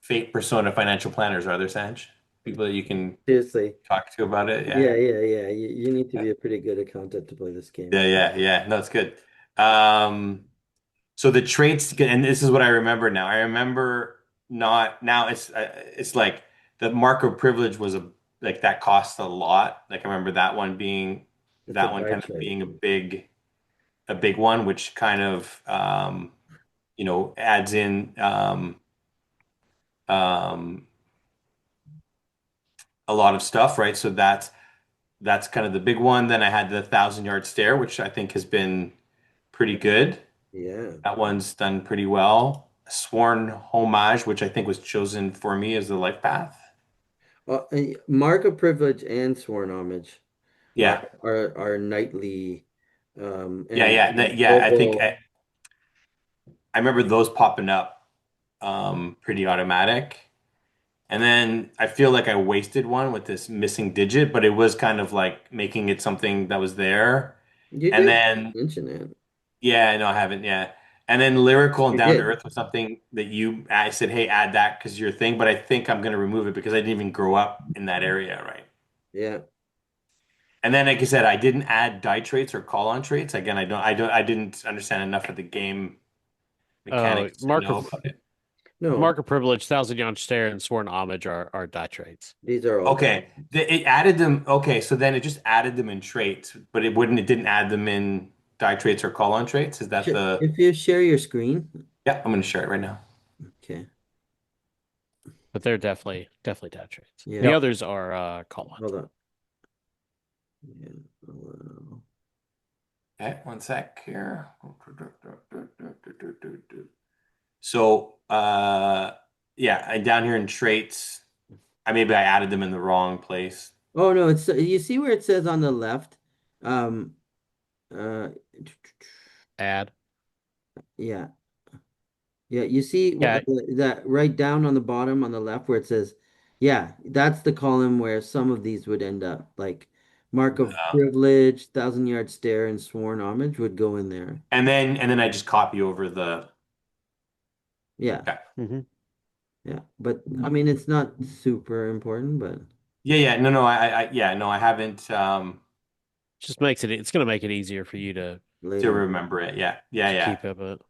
Fate Persona financial planners, are there, Sanj? People that you can Seriously. talk to about it. Yeah. Yeah. You need to be a pretty good accountant to play this game. Yeah. No, it's good. Um, so the traits, and this is what I remember now. I remember not now. It's like the mark of privilege was a like that cost a lot. Like I remember It's a that one die kind of trait. being a big one, which kind of adds in um, a lot of stuff, right? So that's kind of the big one. Then I had the 1,000 yard stare, which I think has been pretty good. Yeah. That one's done pretty well. Sworn homage, which I think was chosen for me as the life path. Mark of privilege and sworn homage Yeah, are knightly, and yeah. noble. I remember those popping up pretty automatic. And then I feel like I wasted one with this missing digit, but it was kind of like making it something that was there. You And did then mention it. yeah, no, I haven't. Yeah. And then lyrical and You down to did. earth was something that I said, hey, add that because your thing. But I think I'm going to remove it because I didn't even grow up in that area, right? Yeah. And then, like I said, I didn't add die traits or call on traits. Again, I didn't understand enough of the game Oh, mechanics to know about it. No, mark of privilege, thousand yard stare, and sworn homage are die traits. these are all die. Okay, it added them. Okay, so then it just added them in traits, but it didn't add them in die traits or call on traits. Is that the? If you share your screen, Yeah, I'm going to share it right now. okay. But they're definitely die traits. The Yeah. Yep. others are call-ons. Hold on. Yeah. Well, Okay, one sec here. So, yeah, and down here in traits, I added them in the wrong place. oh no, it's you see where it says on the left, um, uh, Add. yeah, yeah. You see Yeah. that right down on the bottom on the left where it says, yeah, that's the column where some of these would end up. Like mark of privilege, 1,000 yard stare, and sworn homage would go in there. And then I just copy over the. Yeah, Okay. Hmm. yeah. But I mean, it's not super important, but Yeah. No. Yeah. No, I haven't Just makes it. It's going to make it easier for you to later. remember it. Yeah. to Yeah. keep up it.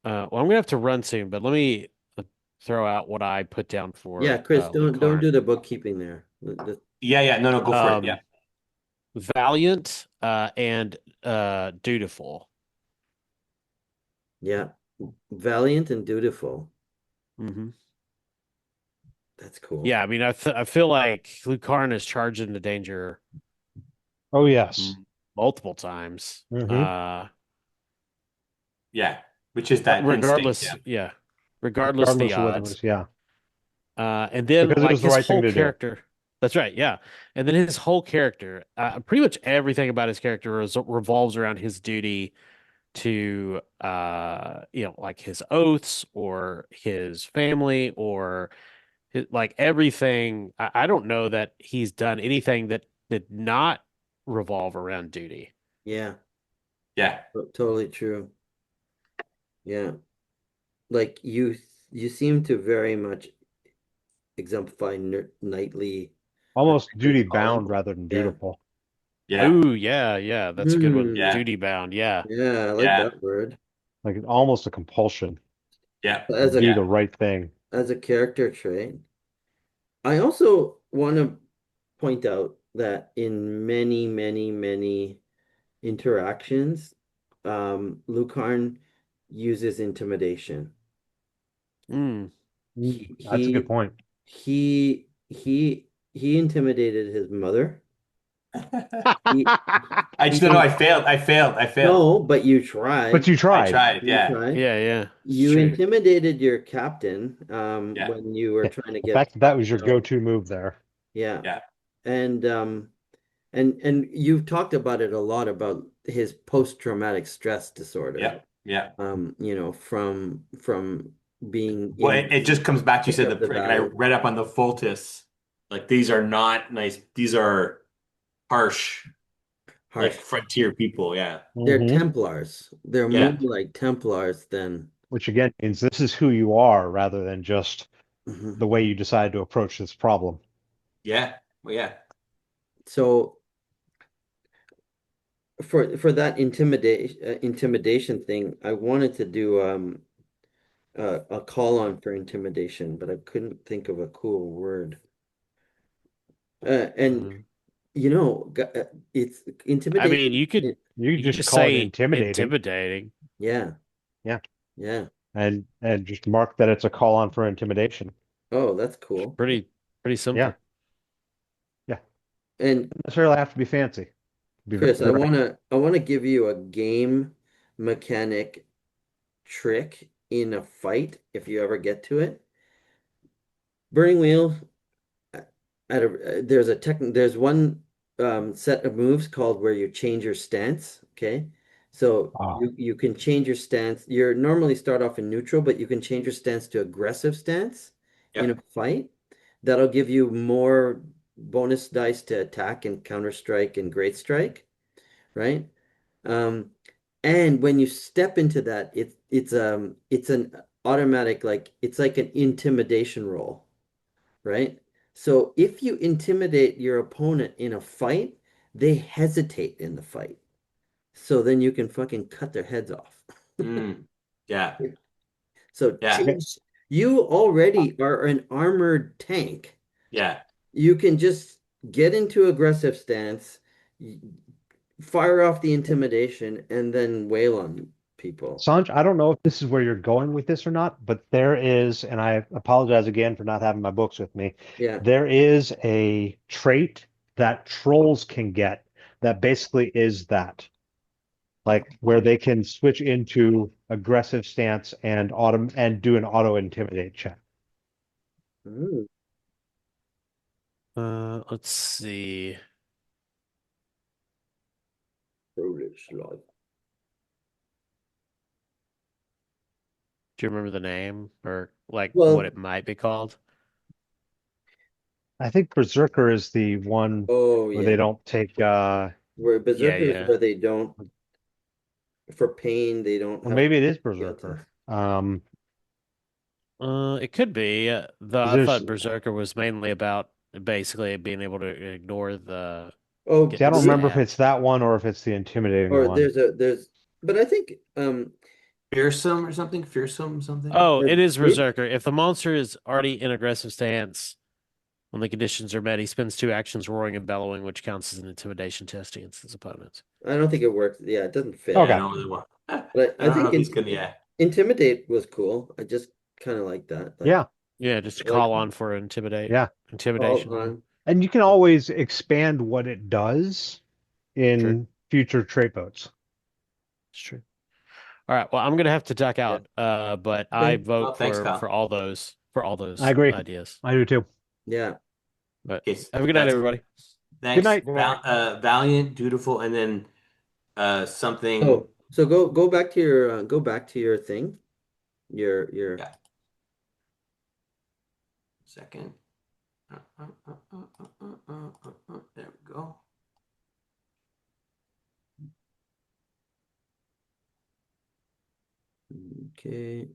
Well, I'm gonna have to run soon, but let me throw out what I put down Yeah, for Chris, don't Lucario. do the bookkeeping there. Yeah. No. Go for it. Um, Yeah. Valiant and dutiful. Yeah, valiant and dutiful. Hmm. That's cool. Yeah, I mean, I feel like Lucario is charged into danger Oh yes. multiple times. Hmm. Yeah. Which is But that instinct. regardless, Yeah. yeah, regardless the Regardless of what it odds. was, yeah. And then Because it like was the his right thing whole to do. character. That's right, yeah. And then his whole character, pretty much everything about his character revolves around his duty to like his oaths or his family or like everything. I don't know that he's done anything that did not revolve around duty. Yeah, Yeah. totally true. Yeah, like you seem to very much exemplify knightly Almost duty bound calling. rather than Yeah. dutiful. Yeah. Oh, yeah, that's a good one. Hmm. Yeah. Duty bound, yeah. Yeah, I like Yeah. that word. Like almost a compulsion Yeah. to As a do Yeah. the right thing. as a character trait. I also want to point out that in many interactions, Lucarn uses intimidation. Mm. He That's a good he point. he intimidated his mother. He I just don't know. he I failed. no, but you But tried. you I tried. tried. You Yeah. tried. Yeah, it's You true. intimidated your captain Yeah. when you were trying to The get fact that that was your out. go-to move there. Yeah. Yeah. And and you've talked about it a lot about his post-traumatic stress disorder. Yeah. Yeah. From being Well, in it just comes back to you thick said of the the prick, and I battle. read up on the Fultis. Like these are not nice. These are harsh, like Harsh. frontier people. Yeah. They're Hmm. Templars. They're more Yeah. like Templars than. Which again means this is who you are rather than just Mhm. the way you decide to approach this problem. Yeah. Well, yeah. So for that intimidation thing, I wanted to do a call on for intimidation, but I couldn't think of a cool word. And Mhm. it's I mean, intimidation. You you could just just call it say intimidating. intimidating. Yeah, Yeah. yeah. And just mark that it's a call on for intimidation. Oh, that's It's cool. pretty Yeah. simple. Yeah. And Doesn't necessarily have to be fancy. Be very, Chris, I very wanna I wanna give you a game mechanic trick in a fight if you ever get to it. Burning Wheel there's one set of moves called where you change your stance. Okay, so ah. you can change your stance. You're normally start off in neutral, but you can change your stance to aggressive stance in a Yep. fight. That'll give you more bonus dice to attack and counter strike and great strike, right? Um, and when you step into that, it's an automatic, like it's like an intimidation roll, right? So if you intimidate your opponent in a fight, they hesitate in the fight. So then you can fucking cut their heads off. Mm. Yeah. So Yeah. Okay. change, you already are an armored tank. Yeah. You can just get into aggressive stance, fire off the intimidation, and then wail on people. Sanj, I don't know if this is where you're going with this or not, but there is, and I apologize again for not having my books with me. Yeah. There is a trait that trolls can get that basically is that, like where they can switch into aggressive stance and do an auto intimidate check. Mm, Let's see. Brutish life. Do you remember the name or like what Well, it might be called? I think Berserker is the one oh where they yeah. don't take Where Yeah, Berserkers yeah. where they don't for pain, they don't or have maybe it is skill test. Berserker. It could be. Though 'Cause I there's thought Berserker was mainly about basically being able to ignore the Oh, see, I getting don't remember if brute it's stabbed. that one or if it's the intimidating or one. there's but I think Fearsome or something? Fearsome something? Oh, or it is brute Berserker. If the monster is already in aggressive stance, when the conditions are met, he spends two actions roaring and bellowing, which counts as an intimidation test against his opponent. I don't think it works. Yeah, it doesn't Yeah, fit. I Okay. don't really want. But I I don't know think if he's gonna. Yeah. intimidate was cool. I just kind of like that. Yeah. Yeah, just to Like call on for Yeah. call intimidation. Yeah, on. And you can always expand what it does true. in future trait votes. It's true. All right. Well, I'm gonna have to duck Yeah. out. But I Okay. Well, vote thanks, for Kyle. all I those agree. ideas. I do too. Yeah. But Okay, have a good night, that's everybody. Good thanks. night. Valiant, dutiful, and then something. So go back to your go back to your thing. Your Yeah. Second. There we go. okay.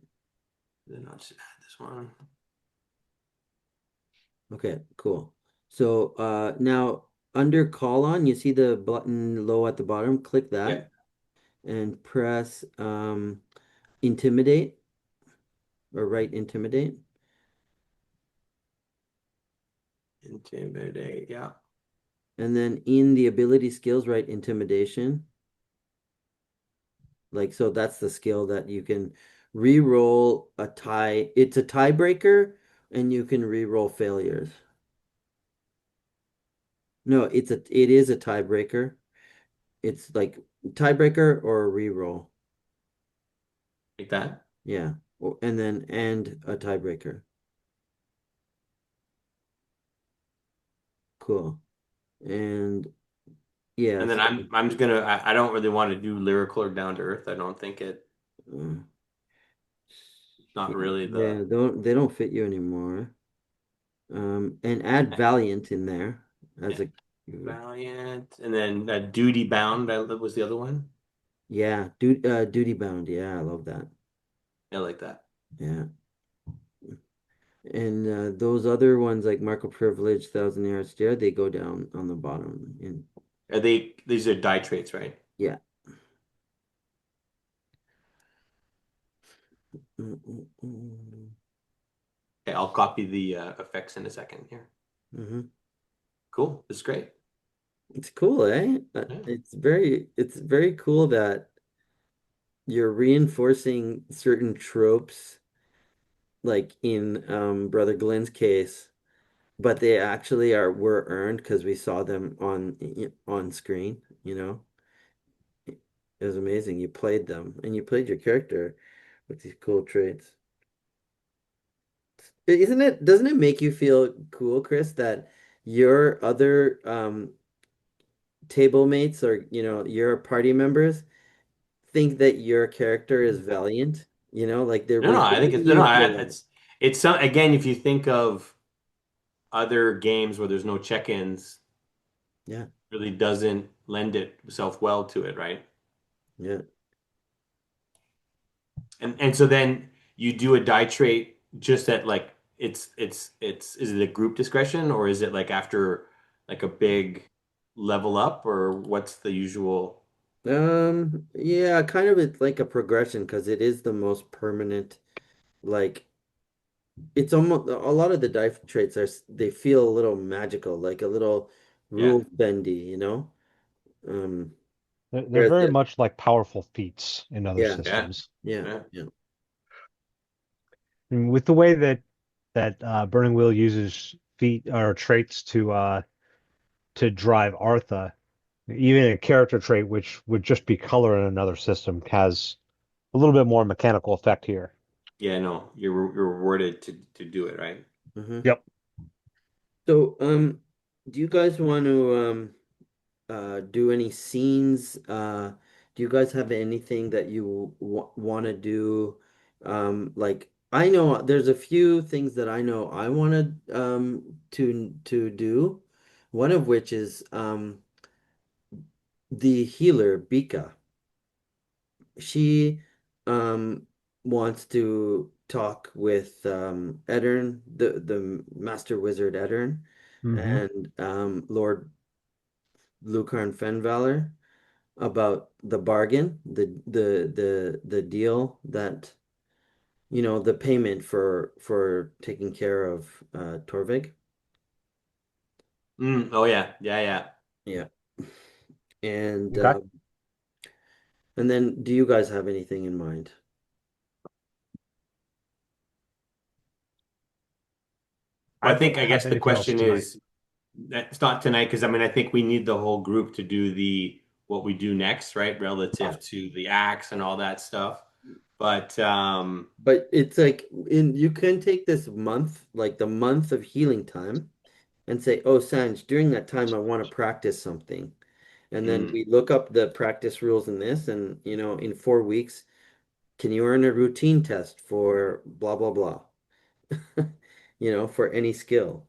Then I'll just add this one. Okay, cool. So now under call on, you see the button low at the bottom, click that Yeah. and press intimidate or write intimidate. Intimidate. Yeah. And then in the ability skills, write intimidation. Like, so that's the skill that you can re-roll a tie. It's a tiebreaker and you can re-roll failures. No, it is a tiebreaker. It's like tiebreaker or a re-roll. Like that. Yeah. And then and a tiebreaker. Cool. And yeah, And then so I'm just gonna. I don't really want to do lyrical or down to earth. I don't think uh, it's not really yeah, the. they don't fit you anymore. And add Valiant in there as Yeah. a Valiant, and then Duty Bound. That was the other one. Yeah, Duty Bound. Yeah, I love that. I like that. Yeah. And those other ones like Marco Privilege, Thousand Year Stare, they go down on the bottom. And Are they? These are die traits, right? yeah. Mm, mm, mm. Okay, I'll copy the effects in a second here. Mhm. Cool. This is great. It's cool, eh? Yeah. It's very cool that you're reinforcing certain tropes, like in Brother Glenn's case, but they actually were earned because we saw them on screen, you know? It was amazing. You played them and you played your character with these cool traits. Doesn't it make you feel cool, Chris, that your other table mates or your party members think that your character is valiant? Like they're No, no, I think rewarding it's no, no. you for that. It's some again. If you think of other games where there's no check-ins, Yeah, really doesn't lend itself well to it, right? yeah. And so then you do a die trait just at like it's is it a group discretion or is it like after like a big level up or what's the usual? Yeah, kind of it's like a progression because it is the most permanent, like it's almost a lot of the dive traits they feel a little magical, like a little Yeah, rule bendy, Um, They're whereas very the much like powerful feats in other yeah, yeah, systems. yeah, yeah. yeah. And with the way that Burning Wheel uses feat or traits to drive Artha, even a character trait which would just be color in another system has a little bit more mechanical effect here. Yeah, no, you're rewarded to do it, right? Hmm. Yep. So, do you guys want to do any scenes? Do you guys have anything that you w want to do? Like I know there's a few things that I know I want to do. One of which is the healer Bika. She wants to talk with Eddern, the Master Wizard Eddern, Hmm. and Lord Lucarn Fenvalor about the bargain, the deal that the payment for taking care of Torvig. Oh yeah, yeah, yeah. Yeah. And Okay. and then do you guys have anything in mind? I I don't have guess the anything else question tonight. is it's not tonight because I mean I think we need the whole group to do the what we do next, right? Yeah. Relative to the axe and all that stuff. But But it's like you can take this month, like the month of healing time, and say, "Oh, Sanj, during that time I want to practice something." And then mm, we look up the practice rules in this, and in 4 weeks, can you earn a routine test for blah blah blah? For any skill.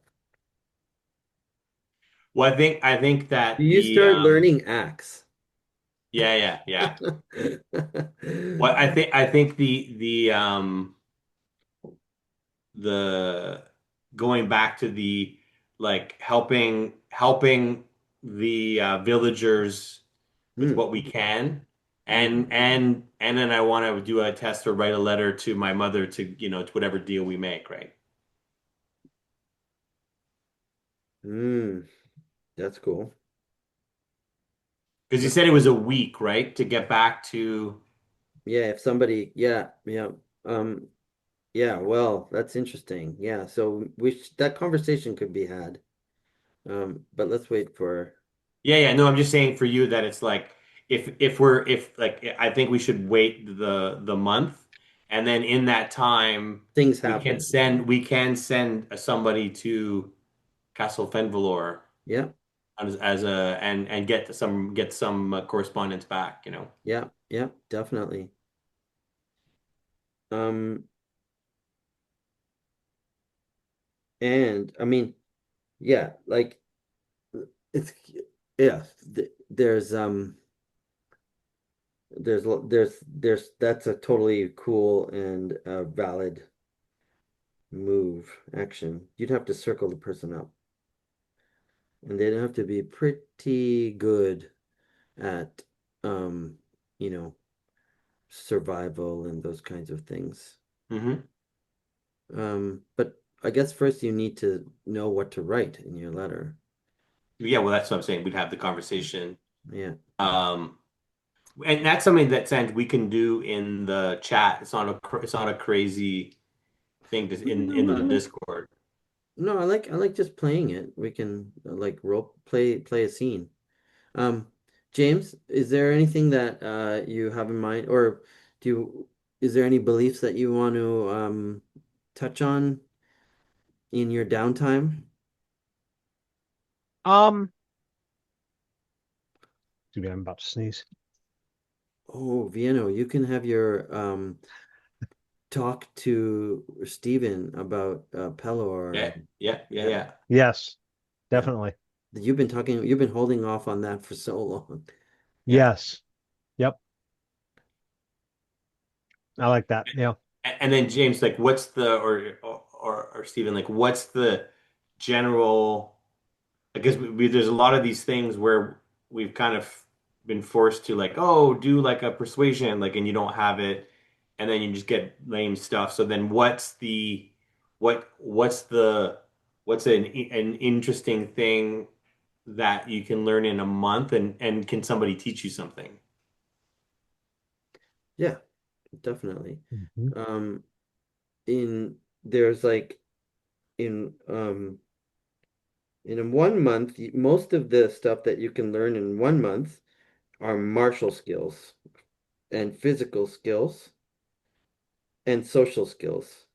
well, I think Do that you the start learning axe? yeah, yeah, yeah. Well, I think the going back to the like helping the villagers with Hmm. what we can Hmm. and then I want to do a test or write a letter to my mother to to whatever deal we make, right? Hmm. That's cool. Because you That- said it was a week, right, to get back to. yeah, if somebody, yeah, yeah. Um, yeah, well, that's interesting. Yeah, so that conversation could be had. But let's wait for Yeah, yeah, no, I'm just saying for you that it's like if like I think we should wait the month and then in that time things happen. we can send somebody to Castle Fenvalor Yeah, as a and get some correspondence back, you know. yeah, yeah, definitely. Um, and I mean, yeah, like it's yeah. There's that's a totally cool and valid move action. You'd have to circle the person up, and they'd have to be pretty good at um, you know, survival and those kinds of things. Hmm. But I guess first you need to know what to write in your letter. Yeah, well, that's what I'm saying. We'd have the conversation. Yeah. Um, and that's something that Sanj we can do in the chat. It's not a crazy thing to, in No, the Discord. no, I like just playing it. We can like play a scene. Um, James, is there anything that you have in mind, or do you is there any beliefs that you want to touch on in your downtime? Um, Dude, I'm about to sneeze. Oh, Vienna, you can have your talk to Steven about Pelor Yeah, and yeah, yeah, yeah, yeah. Yes, yeah. definitely. You've been holding off on that for so long. Yeah. Yes. Yep. I like that. Yeah. And then James, like, what's the or Stephen, like, what's the general? I guess there's a lot of these things where we've kind of been forced to like, oh, do like a persuasion, like, and you don't have it, and then you just get lame stuff. So then, what's the what's an interesting thing that you can learn in a month, and can somebody teach you something? Yeah, definitely. Mhm. Um, in there's like in in 1 month, most of the stuff that you can learn in 1 month are martial skills and physical skills and social skills.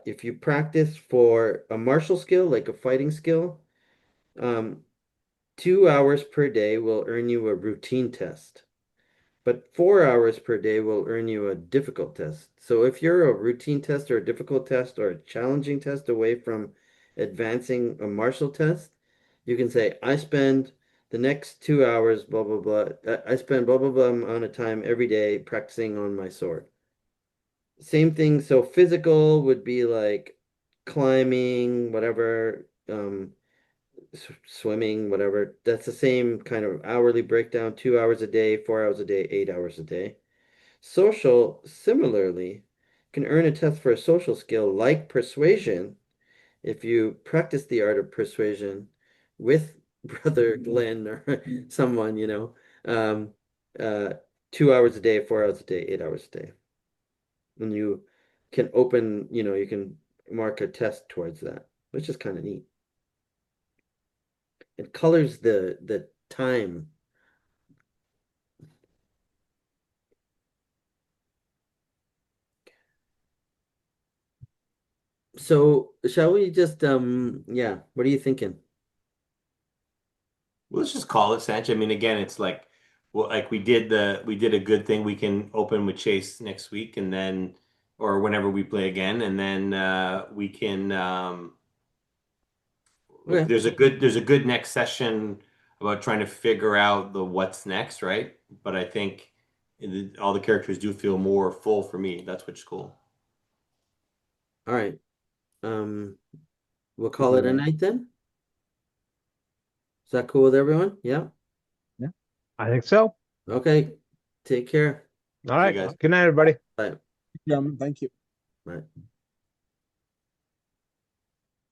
If you practice for a martial skill, like a fighting skill, um, 2 hours per day will earn you a routine test. But 4 hours per day will earn you a difficult test. So if you're a routine test or a difficult test or a challenging test away from advancing a martial test, you can say, I spend the next 2 hours, blah, blah, blah. I spend blah, blah, blah amount of time every day practicing on my sword. Same thing. So physical would be like climbing, whatever, swimming, whatever. That's the same kind of hourly breakdown, 2 hours a day, 4 hours a day, 8 hours a day. Social, similarly, can earn a test for a social skill like persuasion if you practice the art of persuasion with Brother Glenn or someone, um, uh, 2 hours a day, 4 hours a day, 8 hours a day. And you can open, you can mark a test towards that, which is kind of neat. It colors the time. So shall we just yeah, what are you thinking? Well, let's just call it Sanch. I mean, again, it's like, well, like we did a good thing. We can open with Chase next week, and then or whenever we play again, and then we can like Okay. there's a good next session about trying to figure out the what's next, right? But I think all the characters do feel more full for me. That's what's cool. All right. Um, we'll Good call with it a me. night then. Is that cool with everyone? Yeah. Yeah. I think so. Okay. Take care. All See you right. guys. Good night, everybody. Bye. Yeah, thank you. Bye.